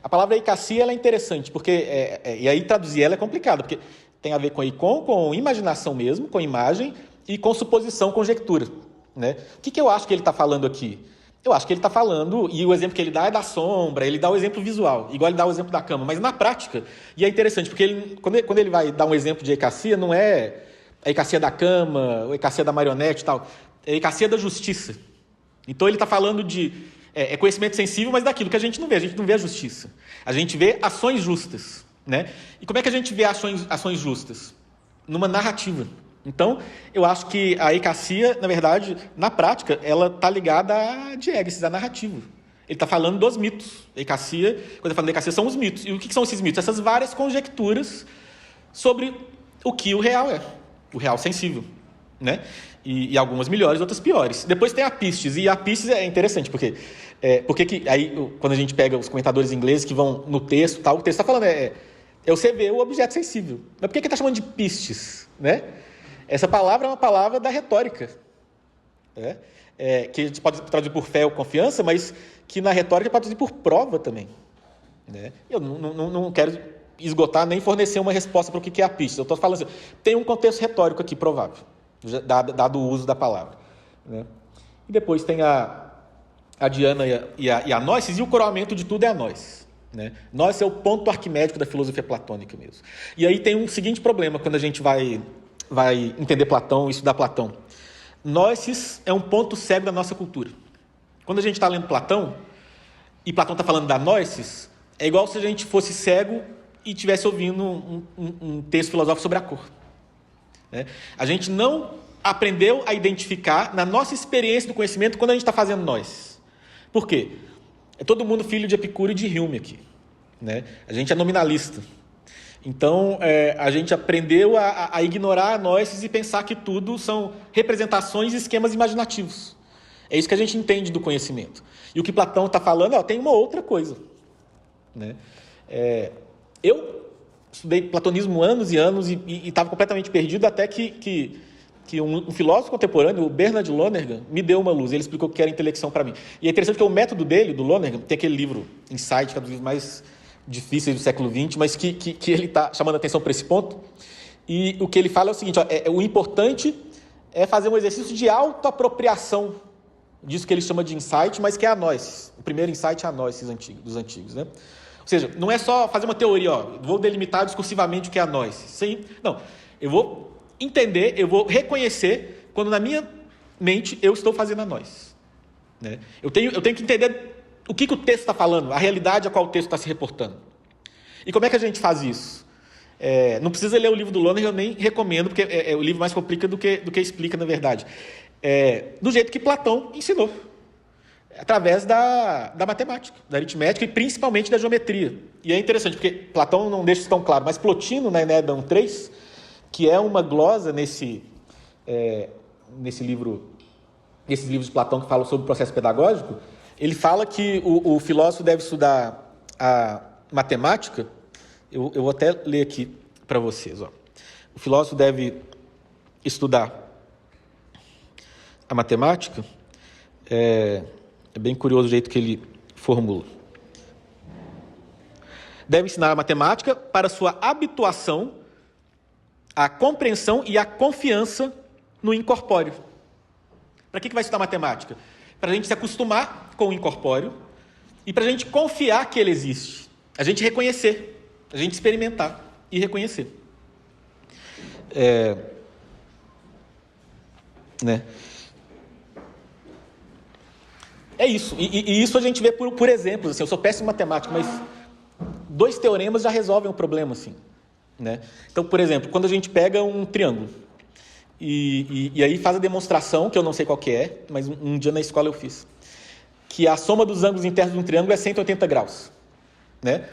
A palavra eicasia ela é interessante, porque, e aí traduzir ela é complicado, porque tem a ver com imaginação mesmo, com imagem, e com suposição, conjectura, né? O que eu acho que ele está falando aqui? Eu acho que ele está falando, e o exemplo que ele dá é da sombra, ele dá o exemplo visual, igual ele dá o exemplo da cama, mas na prática, e é interessante, porque quando ele vai dar um exemplo de eicasia, não é a eicasia da cama, a eicasia da marionete e tal, é a eicasia da justiça. Então ele está falando de conhecimento sensível, mas daquilo que a gente não vê a justiça. A gente vê ações justas, né? E como é que a gente vê ações justas? Numa narrativa. Então, eu acho que a eicasia, na verdade, na prática, ela está ligada à diégese, à narrativa. Ele está falando dos mitos. Eicasia, quando ele fala de eicasia, são os mitos. E o que são esses mitos? Essas várias conjecturas sobre o que o real é. O real sensível, né? E algumas melhores, outras piores. Depois tem a pistis, e a pistis é interessante, porque aí, quando a gente pega os comentadores ingleses que vão no texto, tal, o texto está falando, você vê o objeto sensível. Mas por que ele está chamando de pistis, né? Essa palavra é uma palavra da retórica, né? Que a gente pode traduzir por fé ou confiança, mas que na retórica pode traduzir por prova também, né? Eu não quero esgotar nem fornecer uma resposta para o que é a pistis. Eu estou falando assim, tem um contexto retórico aqui provável, dado o uso da palavra, né? E depois tem a Diana e a Nois, e o coroamento de tudo é a Nois, Né? Nós é o ponto arquimédico da filosofia platônica mesmo. E aí tem um seguinte problema quando a gente vai entender Platão e estudar Platão. Nós é um ponto cego da nossa cultura. Quando a gente está lendo Platão, e Platão está falando da nois, é igual se a gente fosse cego e estivesse ouvindo um texto filosófico sobre a cor. Né? A gente não aprendeu a identificar na nossa experiência do conhecimento quando a gente está fazendo nós. Por quê? É todo mundo filho de Epicuro e de Hume aqui. Né? A gente é nominalista. Então, a gente aprendeu a ignorar a nós e pensar que tudo são representações e esquemas imaginativos. É isso que a gente entende do conhecimento. E o que Platão está falando, tem uma outra coisa. Né? Eu estudei platonismo anos e anos e estava completamente perdido até que um filósofo contemporâneo, o Bernard Lonergan, me deu uma luz. Ele explicou o que era intelecção para mim. E é interessante que o método dele, do Lonergan, tem aquele livro, Insight, que é um dos livros mais difíceis do século XX, mas que ele está chamando a atenção para esse ponto. E o que ele fala é o seguinte, o importante é fazer um exercício de autoapropriação disso que ele chama de insight, mas que é a nós. O primeiro insight é a nós dos antigos. Né? Ou seja, não é só fazer uma teoria, vou delimitar discursivamente o que é a nós. Sim, não, eu vou entender, eu vou reconhecer quando na minha mente eu estou fazendo a nós. Né? Eu tenho que entender o que o texto está falando, a realidade a qual o texto está se reportando. E como é que a gente faz isso? Não precisa ler o livro do Lonergan, eu nem recomendo, porque o livro mais complica do que explica, na verdade. Do jeito que Platão ensinou, através da matemática, da aritmética e principalmente da geometria. E é interessante, porque Platão não deixa isso tão claro, mas Plotino, na Enéida 1.3, que é uma glosa nesses livros de Platão que falam sobre o processo pedagógico, ele fala que o filósofo deve estudar a matemática. Eu vou até ler aqui para vocês. O filósofo deve estudar a matemática. É bem curioso o jeito que ele formula. Deve ensinar a matemática para sua habituação, a compreensão e a confiança no incorpóreo. Para que vai estudar matemática? Para a gente se acostumar com o incorpóreo e para a gente confiar que ele existe. A gente reconhecer, a gente experimentar e reconhecer. Né? É isso. E isso a gente vê por exemplos. Assim, eu sou péssimo em matemática, mas 2 teoremas já resolvem o problema. Assim, né? Então, por exemplo, quando a gente pega um triângulo e aí faz a demonstração, que eu não sei qual que é, mas um dia na escola eu fiz, que a soma dos ângulos internos de um triângulo é 180 graus. Né?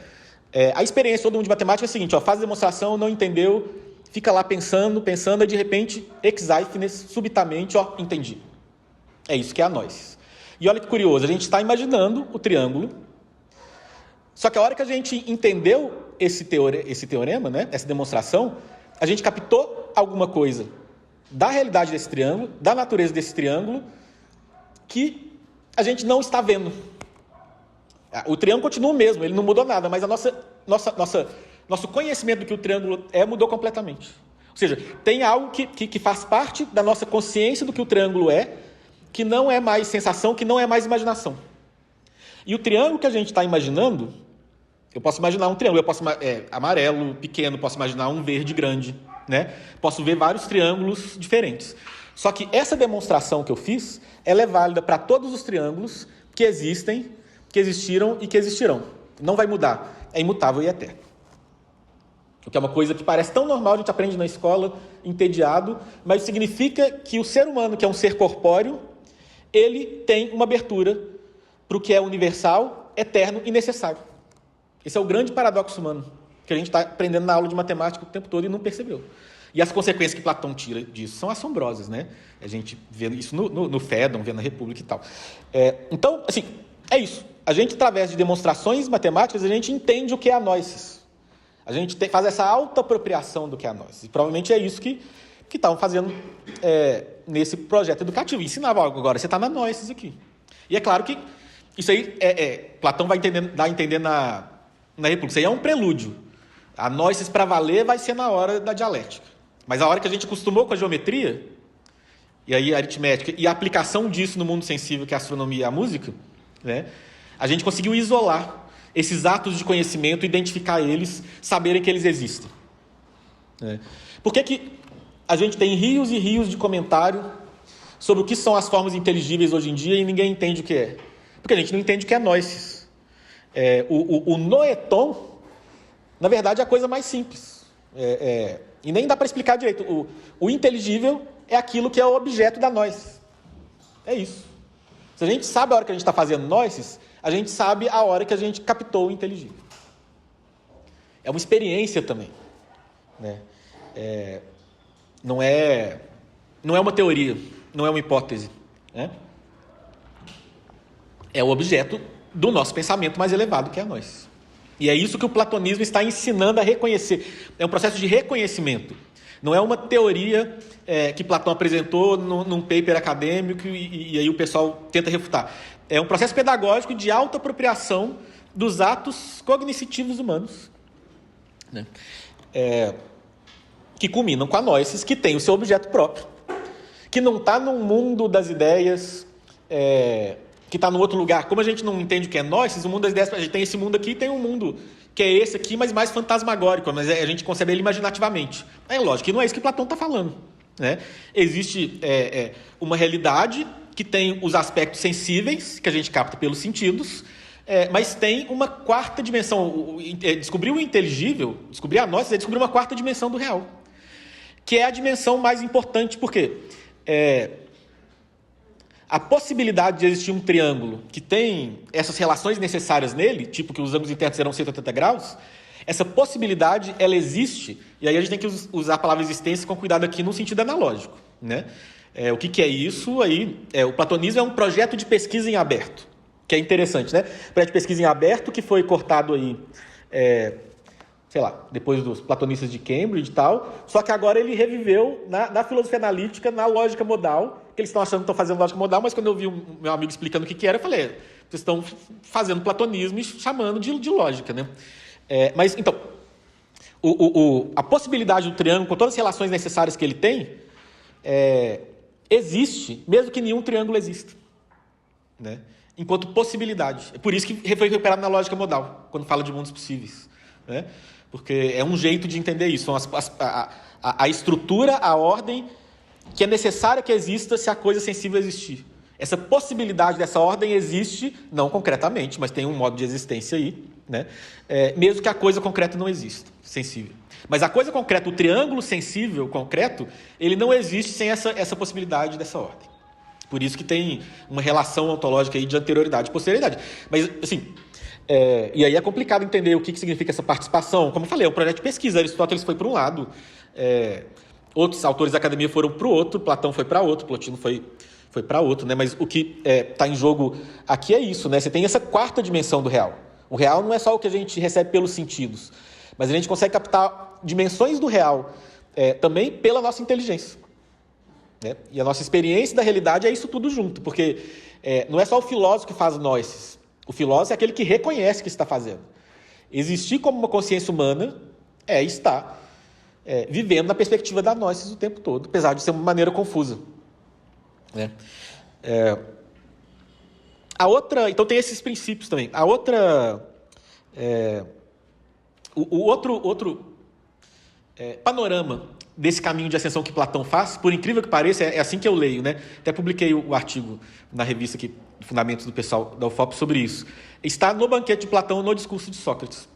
A experiência todo mundo de matemática é a seguinte, faz a demonstração, não entendeu, fica lá pensando, e de repente, ex aequines, subitamente, entendi. É isso que é a nós. E olha que curioso, a gente está imaginando o triângulo, só que a hora que a gente entendeu esse teorema, né, essa demonstração, a gente captou alguma coisa da realidade desse triângulo, da natureza desse triângulo, que a gente não está vendo. O triângulo continua o mesmo, ele não mudou nada, mas nosso conhecimento do que o triângulo mudou completamente. Ou seja, tem algo que faz parte da nossa consciência do que o triângulo que não é mais sensação, que não é mais imaginação. E o triângulo que a gente está imaginando, eu posso imaginar um triângulo, eu posso amarelo, pequeno, posso imaginar um verde grande, né? Posso ver vários triângulos diferentes. Só que essa demonstração que eu fiz, ela é válida para todos os triângulos que existem, que existiram e que existirão. Não vai mudar. É imutável e eterno. O que é uma coisa que parece tão normal, a gente aprende na escola, entediado, mas significa que o ser humano, que é um ser corpóreo, ele tem uma abertura para o que é universal, eterno e necessário. Esse é o grande paradoxo humano, que a gente está aprendendo na aula de matemática o tempo todo e não percebeu. E as consequências que Platão tira disso são assombrosas, né? A gente vê isso no Fédon, vê na República e tal. Então, assim, é isso. A gente, através de demonstrações matemáticas, a gente entende o que é a nós. A gente faz essa autoapropriação do que é a nós. E provavelmente é isso que estavam fazendo nesse projeto educativo. Ensinava algo agora, você está na nós aqui. E é claro que isso aí, Platão vai dar a entender na República. Isso aí é um prelúdio. A nós para valer vai ser na hora da dialética. Mas a hora que a gente acostumou com a geometria, e aí a aritmética, e a aplicação disso no mundo sensível, que é a astronomia e a música, né, a gente conseguiu isolar esses atos de conhecimento, identificar eles, saberem que eles existem. Por que a gente tem rios e rios de comentário sobre o que são as formas inteligíveis hoje em dia e ninguém entende o que é? Porque a gente não entende o que é noesis. O noeton, na verdade, é a coisa mais simples. E nem dá para explicar direito. O inteligível é aquilo que é o objeto da noesis. É isso. Se a gente sabe a hora que a gente está fazendo noesis, a gente sabe a hora que a gente captou o inteligível. É uma experiência também. Não é uma teoria, não é uma hipótese. É o objeto do nosso pensamento mais elevado, que é a noesis. E é isso que o platonismo está ensinando a reconhecer. É um processo de reconhecimento. Não é uma teoria que Platão apresentou num paper acadêmico e aí o pessoal tenta refutar. É um processo pedagógico de autoapropriação dos atos cognitivos humanos, que culminam com a noesis, que tem o seu objeto próprio, que não está num mundo das ideias, que está num outro lugar. Como a gente não entende o que é noesis, o mundo das ideias, a gente tem esse mundo aqui e tem um mundo que é esse aqui, mas mais fantasmagórico, mas a gente concebe ele imaginativamente. É lógico que não é isso que Platão está falando. Existe uma realidade que tem os aspectos sensíveis, que a gente capta pelos sentidos, mas tem uma quarta dimensão. Descobrir o inteligível, descobrir a noesis, é descobrir uma quarta dimensão do real, que é a dimensão mais importante, porque a possibilidade de existir um triângulo que tem essas relações necessárias nele, tipo que os ângulos internos serão 180 graus, essa possibilidade, ela existe, e aí a gente tem que usar a palavra existência com cuidado aqui no sentido analógico. O que é isso? O platonismo é um projeto de pesquisa em aberto, que é interessante, projeto de pesquisa em aberto que foi cortado aí, depois dos platonistas de Cambridge e tal, só que agora ele reviveu na filosofia analítica, na lógica modal, que eles estão achando que estão fazendo lógica modal, mas quando eu vi o meu amigo explicando o que era, eu falei, vocês estão fazendo platonismo e chamando de lógica, mas, então, a possibilidade do triângulo, com todas as relações necessárias que ele tem, existe, mesmo que nenhum triângulo exista, enquanto possibilidade. É por isso que foi recuperado na lógica modal, quando fala de mundos possíveis. Porque é um jeito de entender isso. São a estrutura, a ordem que é necessária que exista se a coisa sensível existir. Essa possibilidade dessa ordem existe, não concretamente, mas tem um modo de existência aí, mesmo que a coisa concreta não exista, sensível. Mas a coisa concreta, o triângulo sensível concreto, ele não existe sem essa possibilidade dessa ordem. Por isso que tem uma relação ontológica aí de anterioridade e posterioridade. Mas, assim, e aí é complicado entender o que significa essa participação. Como eu falei, é um projeto de pesquisa. Aristóteles foi para um lado, outros autores da academia foram para o outro, Platão foi para outro, Plotino foi para outro, mas o que está em jogo aqui é isso, Você tem essa quarta dimensão do real. O real não é só o que a gente recebe pelos sentidos, mas a gente consegue captar dimensões do real também pela nossa inteligência. E a nossa experiência da realidade é isso tudo junto, porque não é só o filósofo que faz noesis. O filósofo é aquele que reconhece que está fazendo. Existir como uma consciência humana é estar vivendo na perspectiva da noesis o tempo todo, apesar de ser uma maneira confusa. A outra, então tem esses princípios também. A outra, o outro panorama desse caminho de ascensão que Platão faz, por incrível que pareça, é assim que eu leio, Até publiquei o artigo na revista aqui, Fundamentos do pessoal da UFOP sobre isso. Está no banquete de Platão, no discurso de Sócrates.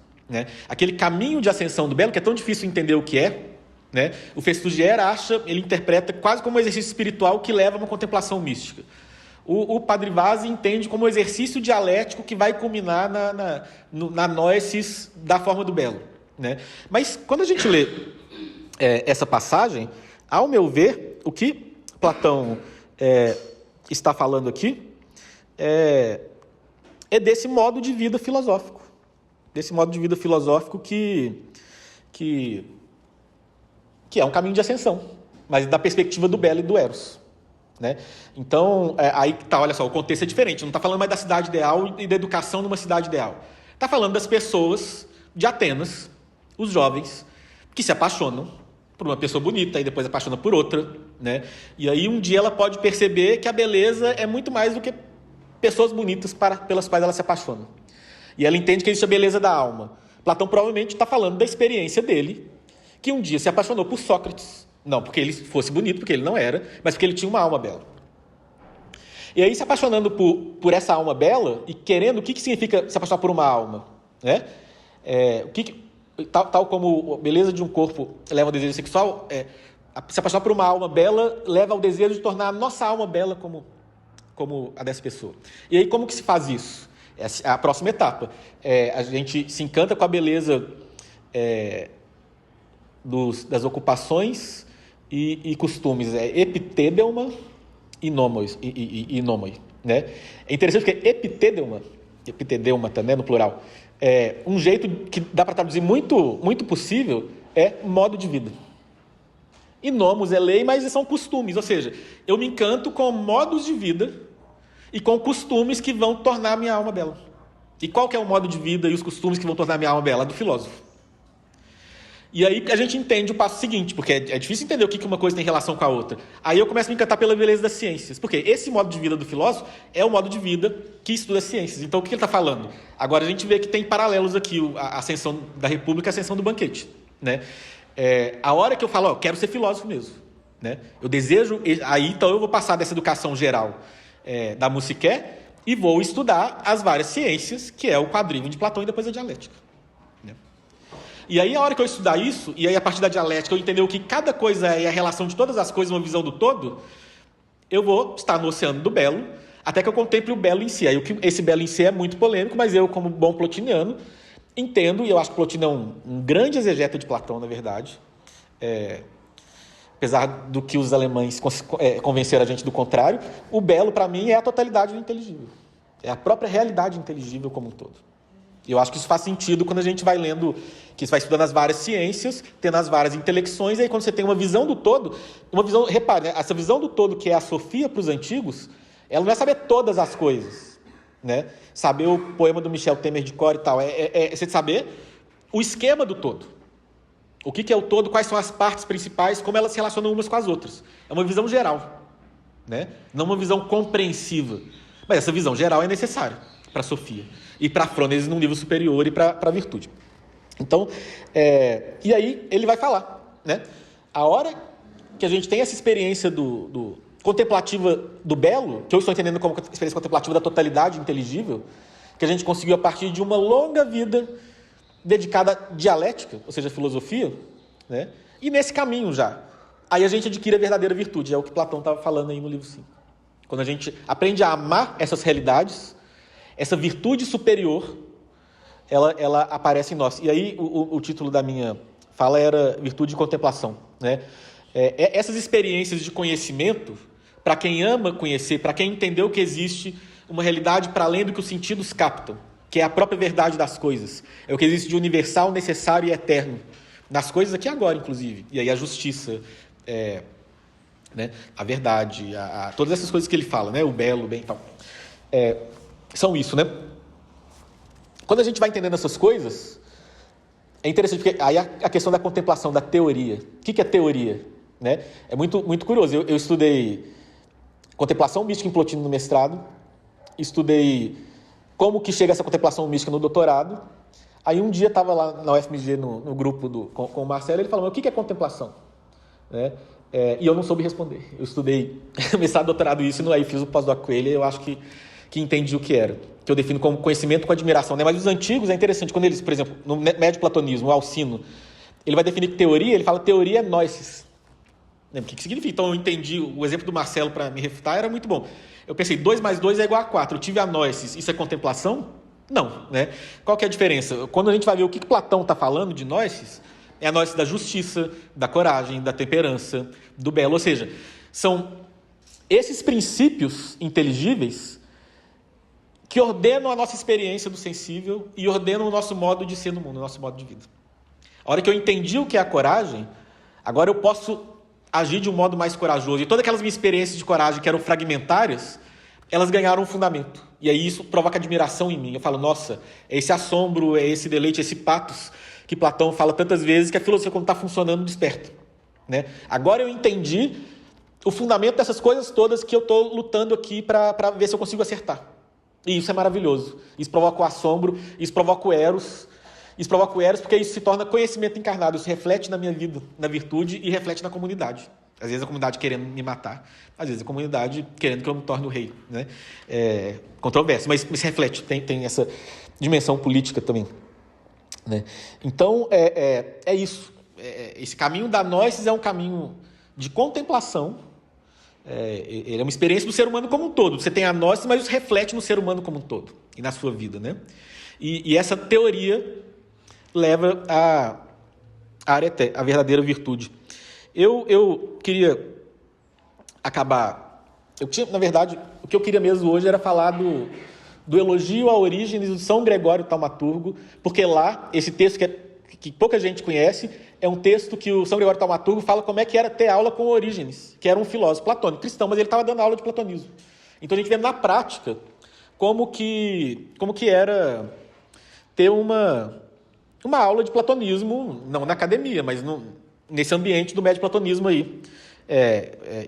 Aquele caminho de ascensão do belo, que é tão difícil entender o que é, o Festugier ele interpreta quase como um exercício espiritual que leva a uma contemplação mística. O Padre Vaz entende como um exercício dialético que vai culminar na noesis da forma do belo. Mas quando a gente lê essa passagem, ao meu ver, o que Platão está falando aqui é desse modo de vida filosófico. Desse modo de vida filosófico que é um caminho de ascensão, mas da perspectiva do belo e do eros. Então, aí tá, olha só, o contexto é diferente. Não está falando mais da cidade ideal e da educação numa cidade ideal. Está falando das pessoas de Atenas, os jovens, que se apaixonam por uma pessoa bonita e depois apaixona por outra, E aí um dia ela pode perceber que a beleza é muito mais do que pessoas bonitas pelas quais ela se apaixona. E ela entende que existe a beleza da alma. Platão provavelmente está falando da experiência dele, que um dia se apaixonou por Sócrates. Não porque ele fosse bonito, porque ele não era, mas porque ele tinha uma alma bela. E aí, se apaixonando por essa alma bela e querendo, o que significa se apaixonar por uma alma? Né? Tal como a beleza de um corpo leva ao desejo sexual, se apaixonar por uma alma bela leva ao desejo de tornar a nossa alma bela como a dessa pessoa. E aí, como que se faz isso? Essa é a próxima etapa. A gente se encanta com a beleza das ocupações e costumes. Epitêdeuma e nomoi, né? É interessante porque epitedeuma também, no plural, um jeito que dá para traduzir muito, muito possível é modo de vida. E nomos é lei, mas são costumes, ou seja, eu me encanto com modos de vida e com costumes que vão tornar a minha alma bela. E qual que é o modo de vida e os costumes que vão tornar a minha alma bela? Do filósofo. E aí a gente entende o passo seguinte, porque é difícil entender o que uma coisa tem relação com a outra. Aí eu começo a me encantar pela beleza das ciências, porque esse modo de vida do filósofo é o modo de vida que estuda as ciências. Então o que ele está falando? Agora a gente vê que tem paralelos aqui, a ascensão da República e a ascensão do banquete. Né? A hora que eu falo, eu quero ser filósofo mesmo. Né? Eu desejo, aí então eu vou passar dessa educação geral da Musiqué e vou estudar as várias ciências, que é o quadrívio de Platão e depois a dialética. E aí, a hora que eu estudar isso, e aí a partir da dialética eu entender o que cada coisa é e a relação de todas as coisas, uma visão do todo, eu vou estar no oceano do belo, até que eu contemple o belo em si. Aí esse belo em si é muito polêmico, mas eu, como bom plotiniano, entendo, e eu acho que Plotino é um grande exegeta de Platão, na verdade, apesar do que os alemães convenceram a gente do contrário, o belo, para mim, é a totalidade do inteligível. É a própria realidade inteligível como um todo. E eu acho que isso faz sentido quando a gente vai lendo, que você vai estudando as várias ciências, tendo as várias intelecções, e aí quando você tem uma visão do todo, repare, né, essa visão do todo que é a sofia para os antigos, ela não é saber todas as coisas, né? Saber o poema do Michel Temer de cor e tal, você saber o esquema do todo. O que é o todo, quais são as partes principais, como elas se relacionam umas com as outras. É uma visão geral, né? Não uma visão compreensiva. Mas essa visão geral é necessária para a sofia. E para a frônese num nível superior e para a virtude. Então, e aí ele vai falar, né? A hora que a gente tem essa experiência contemplativa do belo, que eu estou entendendo como experiência contemplativa da totalidade inteligível, que a gente conseguiu a partir de uma longa vida dedicada à dialética, ou seja, à filosofia, né? E nesse caminho já, aí a gente adquire a verdadeira virtude, é o que Platão estava falando aí no livro 5. Quando a gente aprende a amar essas realidades, essa virtude superior, ela aparece em nós. E aí o título da minha fala era Virtude e Contemplação. Né? Essas experiências de conhecimento, para quem ama conhecer, para quem entendeu que existe uma realidade para além do que os sentidos captam, que é a própria verdade das coisas. É o que existe de universal, necessário e eterno. Nas coisas aqui agora, inclusive. E aí a justiça, né? A verdade, todas essas coisas que ele fala, né? O belo, o bem e tal. São isso, né? Quando a gente vai entendendo essas coisas, é interessante, porque aí a questão da contemplação, da teoria. O que é teoria? Né? É muito, muito curioso. Eu estudei contemplação mística em Plotino no mestrado, estudei como que chega essa contemplação mística no doutorado. Aí um dia estava lá na UFMG, no grupo com o Marcelo, ele falou, mas o que é contemplação? Né? E eu não soube responder. Eu estudei mestrado, doutorado isso, e aí fiz o pós-doc com ele, eu acho que entendi o que era, que eu defino como conhecimento com admiração. Né? Mas os antigos é interessante, quando eles, por exemplo, no médio platonismo, o Alcino, ele vai definir que teoria, ele fala teoria é noesis. O que significa? Então eu entendi, o exemplo do Marcelo para me refutar era muito bom. Eu pensei, 2 mais 2 é igual a 4, eu tive a noesis, isso é contemplação? Não. Né? Qual que é a diferença? Quando a gente vai ver o que Platão está falando de noesis, é a noesis da justiça, da coragem, da temperança, do belo. Ou seja, são esses princípios inteligíveis que ordenam a nossa experiência do sensível e ordenam o nosso modo de ser no mundo, o nosso modo de vida. A hora que eu entendi o que é a coragem, agora eu posso agir de um modo mais corajoso. E todas aquelas minhas experiências de coragem que eram fragmentárias, elas ganharam um fundamento. E aí isso provoca admiração em mim. Eu falo, nossa, é esse assombro, é esse deleite, esse patos que Platão fala tantas vezes que a filosofia, quando está funcionando, desperta. Né? Agora eu entendi o fundamento dessas coisas todas que eu estou lutando aqui para ver se eu consigo acertar. E isso é maravilhoso. Isso provoca o assombro, isso provoca o eros. Isso provoca o eros porque isso se torna conhecimento encarnado. Isso reflete na minha vida, na virtude, e reflete na comunidade. Às vezes a comunidade querendo me matar, às vezes a comunidade querendo que eu me torne o rei. Né? Controverso, mas se reflete, tem essa dimensão política também. Né? Então, é isso. Esse caminho da gnosis é um caminho de contemplação. Ele é uma experiência do ser humano como um todo. Você tem a gnosis, mas isso reflete no ser humano como um todo e na sua vida. Né? E essa teoria leva à verdadeira virtude. Eu queria acabar... na verdade, o que eu queria mesmo hoje era falar do elogio a Orígenes do São Gregório Taumaturgo, porque lá, esse texto que pouca gente conhece, é um texto que o São Gregório Taumaturgo fala como é que era ter aula com Orígenes, que era um filósofo platônico, cristão, mas ele estava dando aula de platonismo. Então a gente vê na prática como que era ter uma aula de platonismo, não na academia, mas nesse ambiente do médio platonismo aí,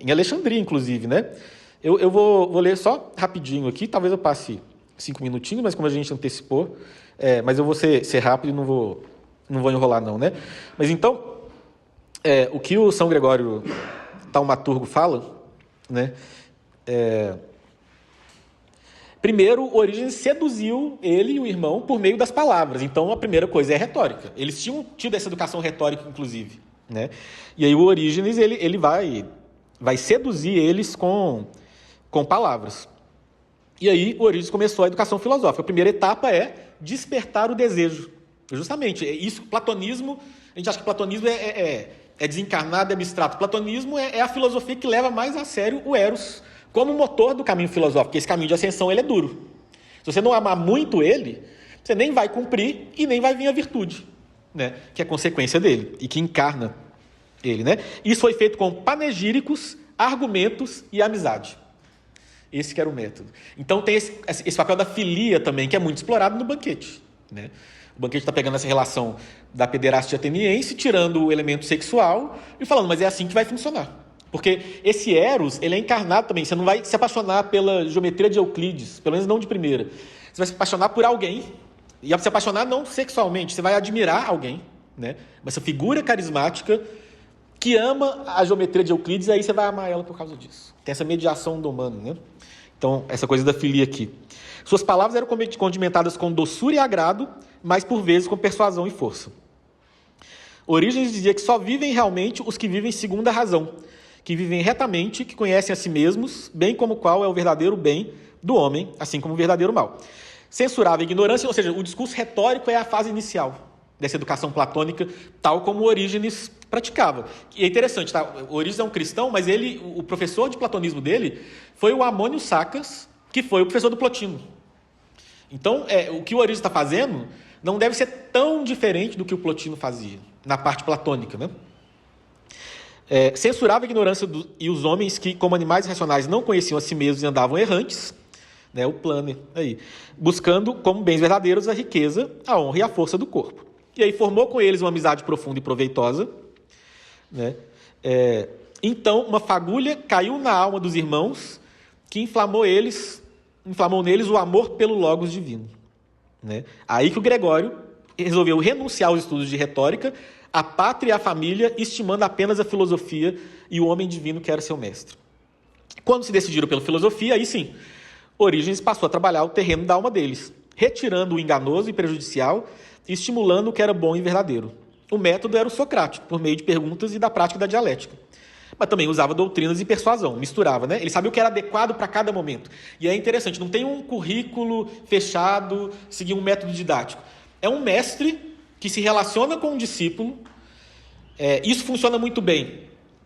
em Alexandria, inclusive, né? Eu vou ler só rapidinho aqui, talvez eu passe 5 minutinhos, mas como a gente antecipou, mas eu vou ser rápido e não vou enrolar não, né? Mas então, o que o São Gregório Taumaturgo fala, né? Primeiro, Orígenes seduziu ele e o irmão por meio das palavras. Então, a primeira coisa é a retórica. Eles tinham tido essa educação retórica, inclusive. Né? E aí o Orígenes ele vai seduzir eles com palavras. E aí o Orígenes começou a educação filosófica. A primeira etapa é despertar o desejo. Justamente, isso, platonismo, a gente acha que platonismo é desencarnado, é abstrato. Platonismo é a filosofia que leva mais a sério o eros como motor do caminho filosófico, porque esse caminho de ascensão ele é duro. Se você não amar muito ele, você nem vai cumprir e nem vai vir a virtude, né? Que é consequência dele e que encarna ele. Né? Isso foi feito com panegíricos, argumentos e amizade. Esse que era o método. Então tem esse papel da filia também, que é muito explorado no banquete. Né? O banquete está pegando essa relação da pederastia ateniense, tirando o elemento sexual e falando, mas é assim que vai funcionar. Porque esse eros, ele é encarnado também. Você não vai se apaixonar pela geometria de Euclides, pelo menos não de primeira. Você vai se apaixonar por alguém, e se apaixonar não sexualmente, você vai admirar alguém, né? Essa figura carismática que ama a geometria de Euclides, e aí você vai amar ela por causa disso. Tem essa mediação do humano, né? Então, essa coisa da filia aqui. Suas palavras eram condimentadas com doçura e agrado, mas por vezes com persuasão e força. Orígenes dizia que só vivem realmente os que vivem segundo a razão, que vivem retamente, que conhecem a si mesmos, bem como qual é o verdadeiro bem do homem, assim como o verdadeiro mal. Censurava a ignorância, ou seja, o discurso retórico é a fase inicial dessa educação platônica, tal como Orígenes praticava. E é interessante, tá? Orígenes é um cristão, mas o professor de platonismo dele foi o Amônio Sacas, que foi o professor do Plotino. Então, o que o Orígenes está fazendo não deve ser tão diferente do que o Plotino fazia, na parte platônica, né? Censurava a ignorância e os homens que, como animais racionais, não conheciam a si mesmos e andavam errantes, né, o Planner, aí, buscando como bens verdadeiros a riqueza, a honra e a força do corpo. E aí formou com eles uma amizade profunda e proveitosa. Né? Então, uma fagulha caiu na alma dos irmãos que inflamou neles o amor pelo Logos divino. Né? Aí que o Gregório resolveu renunciar aos estudos de retórica, a pátria e a família, estimando apenas a filosofia e o homem divino que era seu mestre. Quando se decidiram pela filosofia, aí sim, Orígenes passou a trabalhar o terreno da alma deles, retirando o enganoso e prejudicial e estimulando o que era bom e verdadeiro. O método era o socrático, por meio de perguntas e da prática da dialética. Mas também usava doutrinas e persuasão, misturava, né? Ele sabia o que era adequado para cada momento. E é interessante, não tem um currículo fechado, seguir um método didático. É um mestre que se relaciona com um discípulo. Isso funciona muito bem,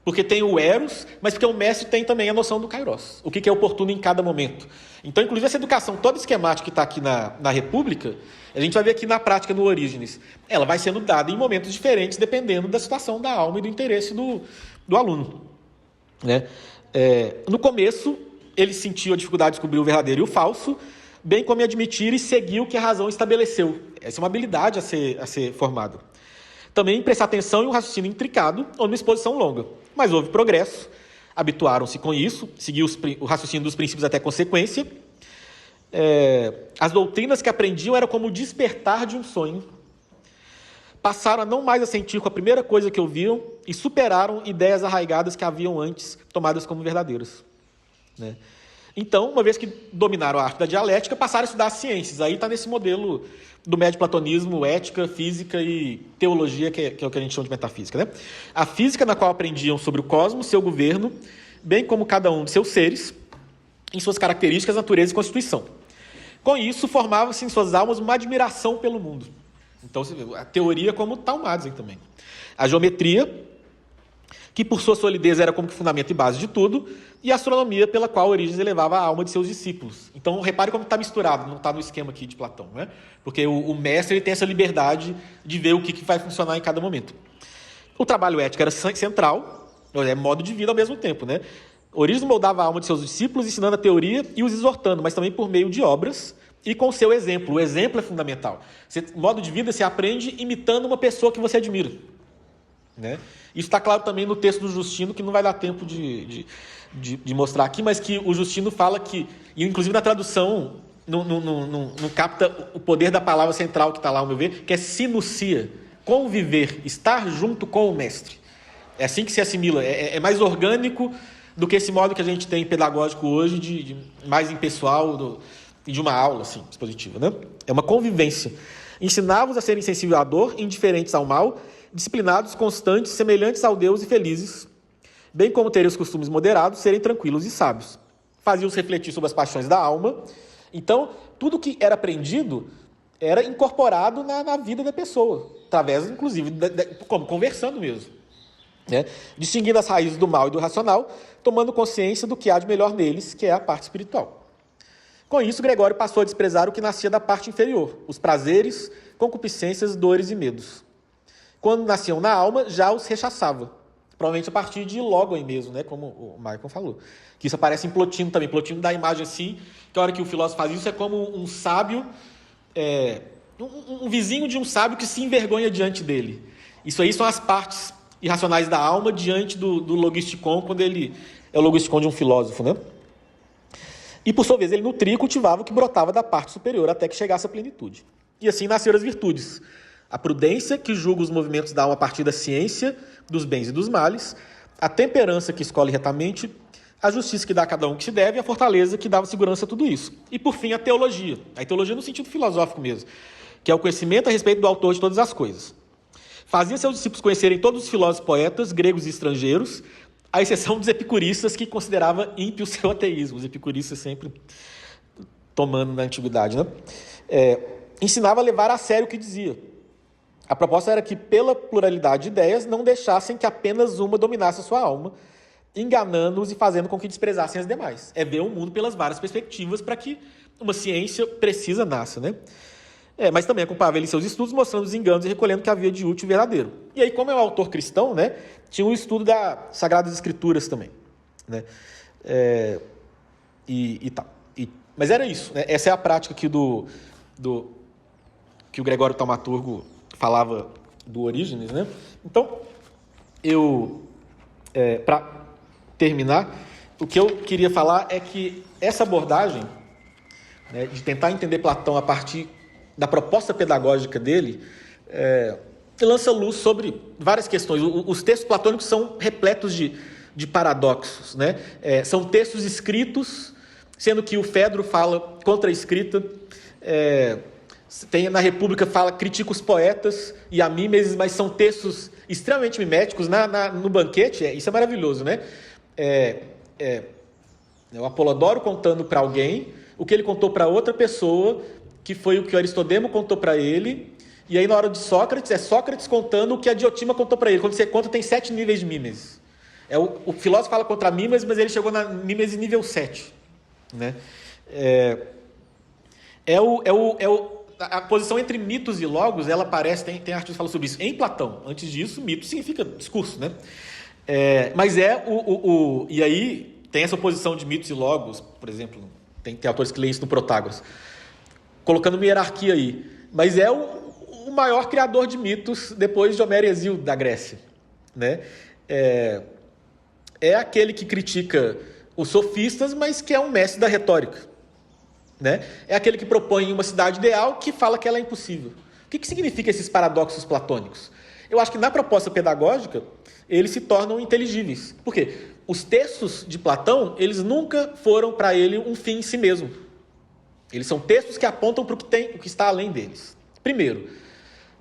porque tem o eros, mas porque o mestre tem também a noção do kairos, o que é oportuno em cada momento. Então, inclusive, essa educação toda esquemática que está aqui na República, a gente vai ver aqui na prática no Orígenes, ela vai sendo dada em momentos diferentes, dependendo da situação da alma e do interesse do aluno. Né? No começo, ele sentiu a dificuldade de descobrir o verdadeiro e o falso, bem como admitir e seguir o que a razão estabeleceu. Essa é uma habilidade a ser formada. Também prestar atenção em um raciocínio intricado ou numa exposição longa. Mas houve progresso, habituaram-se com isso, seguiu o raciocínio dos princípios até consequência, As doutrinas que aprendiam era como o despertar de um sonho. Passaram a não mais assentir com a primeira coisa que ouviam e superaram ideias arraigadas que haviam antes tomadas como verdadeiras, né? Então, uma vez que dominaram a arte da dialética, passaram a estudar as ciências. Aí está nesse modelo do médio platonismo, ética, física e teologia, que é o que a gente chama de metafísica, né? A física, na qual aprendiam sobre o cosmos, seu governo, bem como cada um de seus seres, em suas características, natureza e constituição. Com isso, formava-se em suas almas uma admiração pelo mundo. Então, você vê, a teoria como Talmadzen também. A geometria, que por sua solidez era como que fundamento e base de tudo, e a astronomia, pela qual Orígenes elevava a alma de seus discípulos. Então, repare como está misturado, não está no esquema aqui de Platão, né? Porque o mestre ele tem essa liberdade de ver o que vai funcionar em cada momento. O trabalho ético era central, é modo de vida ao mesmo tempo, né? Orígenes moldava a alma de seus discípulos, ensinando a teoria e os exortando, mas também por meio de obras e com seu exemplo. O exemplo é fundamental. Modo de vida se aprende imitando uma pessoa que você admira, né? Isso está claro também no texto do Justino, que não vai dar tempo de mostrar aqui, mas que o Justino fala que, e inclusive na tradução, não capta o poder da palavra central que está lá, ao meu ver, que é sinucia, conviver, estar junto com o mestre. É assim que se assimila, é mais orgânico do que esse modo que a gente tem pedagógico hoje, mais impessoal, de uma aula assim, expositiva, né? É uma convivência. Ensinava-os a serem sensíveis à dor, indiferentes ao mal, disciplinados, constantes, semelhantes ao Deus e felizes, bem como terem os costumes moderados, serem tranquilos e sábios. Fazia-os refletir sobre as paixões da alma. Então, tudo que era aprendido era incorporado na vida da pessoa, através, inclusive, como conversando mesmo, né? Distinguindo as raízes do mal e do racional, tomando consciência do que há de melhor neles, que é a parte espiritual. Com isso, Gregório passou a desprezar o que nascia da parte inferior, os prazeres, concupiscências, dores e medos. Quando nasciam na alma, já os rechaçava. Provavelmente a partir de Logos mesmo, né? Como o Michael falou. Que isso aparece em Plotino também. Plotino dá a imagem assim, que a hora que o filósofo faz isso é como um sábio, um vizinho de um sábio que se envergonha diante dele. Isso aí são as partes irracionais da alma diante do logisticon, quando ele é o logisticon de um filósofo, né? E, por sua vez, ele nutria e cultivava o que brotava da parte superior até que chegasse à plenitude. E assim nasceram as virtudes. A prudência, que julga os movimentos da alma a partir da ciência, dos bens e dos males, a temperança, que escolhe retamente, a justiça, que dá a cada um que se deve, e a fortaleza, que dava segurança a tudo isso. E, por fim, a teologia. A teologia no sentido filosófico mesmo, que é o conhecimento a respeito do autor de todas as coisas. Fazia seus discípulos conhecerem todos os filósofos poetas, gregos e estrangeiros, à exceção dos epicuristas, que considerava ímpio o seu ateísmo. Os epicuristas sempre tomando na antiguidade, né? Ensinava a levar a sério o que dizia. A proposta era que, pela pluralidade de ideias, não deixassem que apenas uma dominasse a sua alma, enganando-os e fazendo com que desprezassem as demais. É ver o mundo pelas várias perspectivas para que uma ciência precisa nasça, né? Mas também acompanhava ele em seus estudos, mostrando os enganos e recolhendo o que havia de útil e verdadeiro. E aí, como é um autor cristão, né, tinha um estudo das Sagradas Escrituras também, né? Mas era isso, né? Essa é a prática aqui que o Gregório Taumaturgo falava do Orígenes, né? Então, para terminar, o que eu queria falar é que essa abordagem, né, de tentar entender Platão a partir da proposta pedagógica dele, lança luz sobre várias questões. Os textos platônicos são repletos de paradoxos, né? São textos escritos, sendo que o Fedro fala contra a escrita, tem na República critica os poetas e a Mimesis, mas são textos extremamente miméticos. No banquete, isso é maravilhoso, né? O Apolodoro contando para alguém o que ele contou para outra pessoa, que foi o que o Aristodemo contou para ele, e aí na hora de Sócrates, é Sócrates contando o que a Diotima contou para ele. Quando você conta, tem 7 níveis de Mimesis. O filósofo fala contra a Mimesis, mas ele chegou na Mimesis nível 7, né? A posição entre mitos e logos, ela aparece, tem artigos que falam sobre isso, em Platão. Antes disso, mito significa discurso, né? Mas e aí tem essa oposição de mitos e logos, por exemplo, tem autores que leem isso no Protágoras, colocando uma hierarquia aí. Mas é o maior criador de mitos depois de Homero e Hesíodo da Grécia, né? É aquele que critica os sofistas, mas que é um mestre da retórica, né? É aquele que propõe uma cidade ideal que fala que ela é impossível. O que significa esses paradoxos platônicos? Eu acho que na proposta pedagógica eles se tornam inteligíveis. Por quê? Os textos de Platão, eles nunca foram para ele um fim em si mesmo. Eles são textos que apontam para o que está além deles. Primeiro,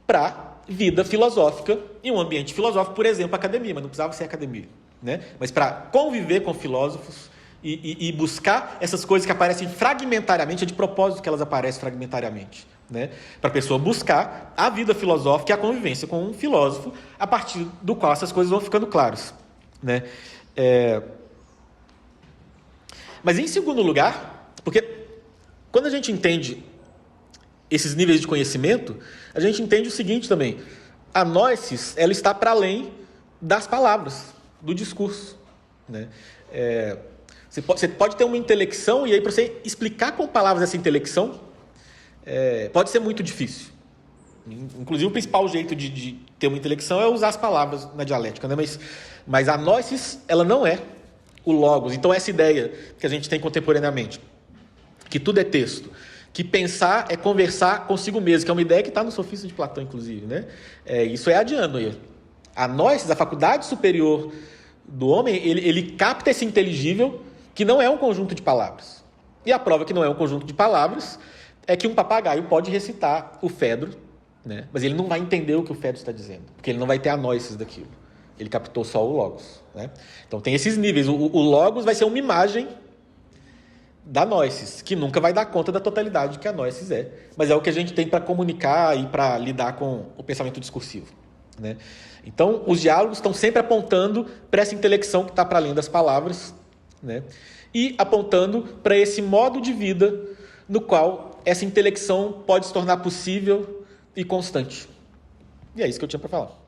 para vida filosófica e um ambiente filosófico, por exemplo, academia, mas não precisava ser academia, né? Mas para conviver com filósofos e buscar essas coisas que aparecem fragmentariamente, é de propósito que elas aparecem fragmentariamente, né? Para a pessoa buscar a vida filosófica e a convivência com um filósofo, a partir do qual essas coisas vão ficando claras, né? Mas em segundo lugar, porque quando a gente entende esses níveis de conhecimento, a gente entende o seguinte também: a gnosis, ela está para além das palavras, do discurso, né? Você pode ter uma intelecção, e aí para você explicar com palavras essa intelecção, pode ser muito difícil. Inclusive, o principal jeito de ter uma intelecção é usar as palavras na dialética, né? Mas a gnosis, ela não é o logos. Então, essa ideia que a gente tem contemporaneamente, que tudo é texto, que pensar é conversar consigo mesmo, que é uma ideia que está no Sofista de Platão, inclusive, né? Isso é adiando. A gnosis, a faculdade superior do homem, ele capta esse inteligível que não é um conjunto de palavras. E a prova que não é um conjunto de palavras é que um papagaio pode recitar o Fedro, né? Mas ele não vai entender o que o Fedro está dizendo, porque ele não vai ter a gnosis daquilo. Ele captou só o logos, né? Então tem esses níveis. O logos vai ser uma imagem da gnosis, que nunca vai dar conta da totalidade que a gnosis é. Mas é o que a gente tem para comunicar e para lidar com o pensamento discursivo, né? Então, os diálogos estão sempre apontando para essa intelecção que está para além das palavras, né? E apontando para esse modo de vida no qual essa intelecção pode se tornar possível e constante. E é isso que eu tinha para falar.